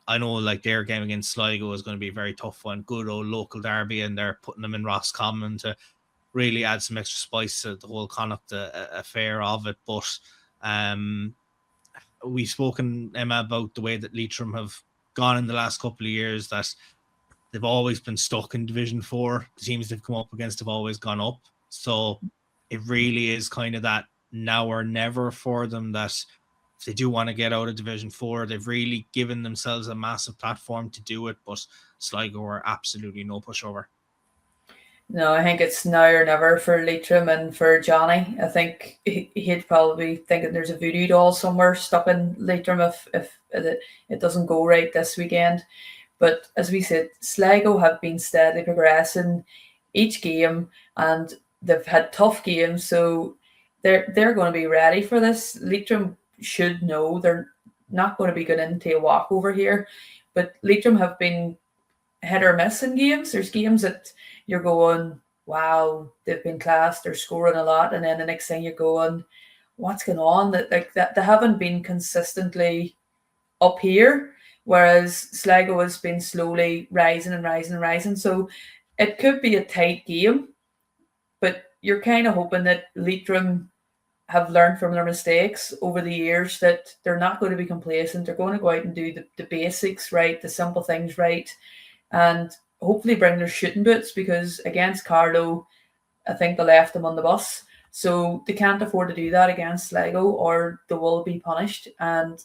I know like their game against Sligo is going to be a very tough one. Good old local derby, and they're putting them in Roscommon to really add some extra spice to the whole Connacht affair of it. But we've spoken, Emma, about the way that Leitrim have gone in the last couple of years, that they've always been stuck in Division 4. The teams they've come up against have always gone up. So it really is kind of that now or never for them, that if they do want to get out of Division 4, they've really given themselves a massive platform to do it. But Sligo are absolutely no pushover. No, I think it's now or never for Leitrim and for Johnny. I think he'd probably thinking there's a voodoo doll somewhere stuck in Leitrim if it doesn't go right this weekend. But as we said, Sligo have been steadily progressing each game, and they've had tough games, so they're going to be ready for this. Leitrim should know they're not going to be going into a walkover here, but Leitrim have been hit or miss in games. There's games that you're going, wow, they've been class, they're scoring a lot, and then the next thing you're going, what's going on? That they haven't been consistently up here. Whereas Sligo has been slowly rising and rising and rising. So it could be a tight game, but you're kind of hoping that Leitrim have learned from their mistakes over the years, that they're not going to be complacent. They're going to go out and do the basics right, the simple things right, and hopefully bring their shooting boots, because against Carlo, I think they left them on the bus. So they can't afford to do that against Sligo, or they will be punished, and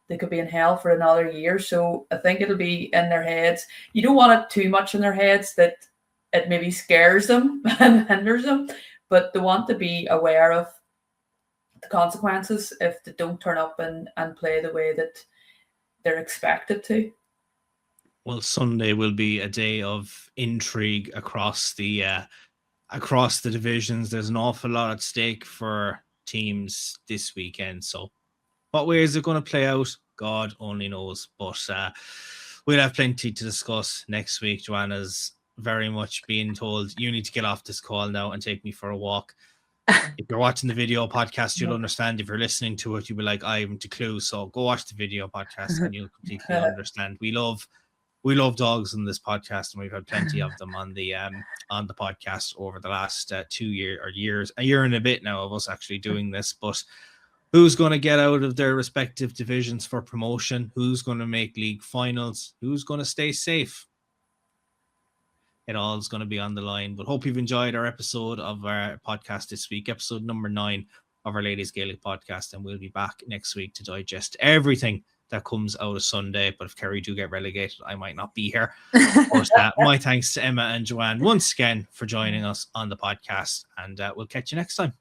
they could be in hell for another year. So I think it'll be in their heads. You don't want it too much in their heads that it maybe scares them and hinders them, but they want to be aware of the consequences if they don't turn up and play the way that they're expected to. Well, Sunday will be a day of intrigue across the divisions. There's an awful lot at stake for teams this weekend. So what way is it going to play out? God only knows. But we'll have plenty to discuss next week. Joanna's very much being told, you need to get off this call now and take me for a walk. If you're watching the video podcast, you'll understand. If you're listening to it, you'll be like, I haven't a clue. So go watch the video podcast and you'll completely understand. We love dogs on this podcast, and we've had plenty of them on the podcast over the last 2 years, a year and a bit now of us actually doing this. But who's going to get out of their respective divisions for promotion? Who's going to make league finals? Who's going to stay safe? It all is going to be on the line. But hope you've enjoyed our episode of our podcast this week, episode number 9 of our Ladies Gaelic podcast, and we'll be back next week to digest everything that comes out of Sunday. But if Kerry do get relegated, I might not be here. Of course, my thanks to Emma and Joanne once again for joining us on the podcast, and we'll catch you next time.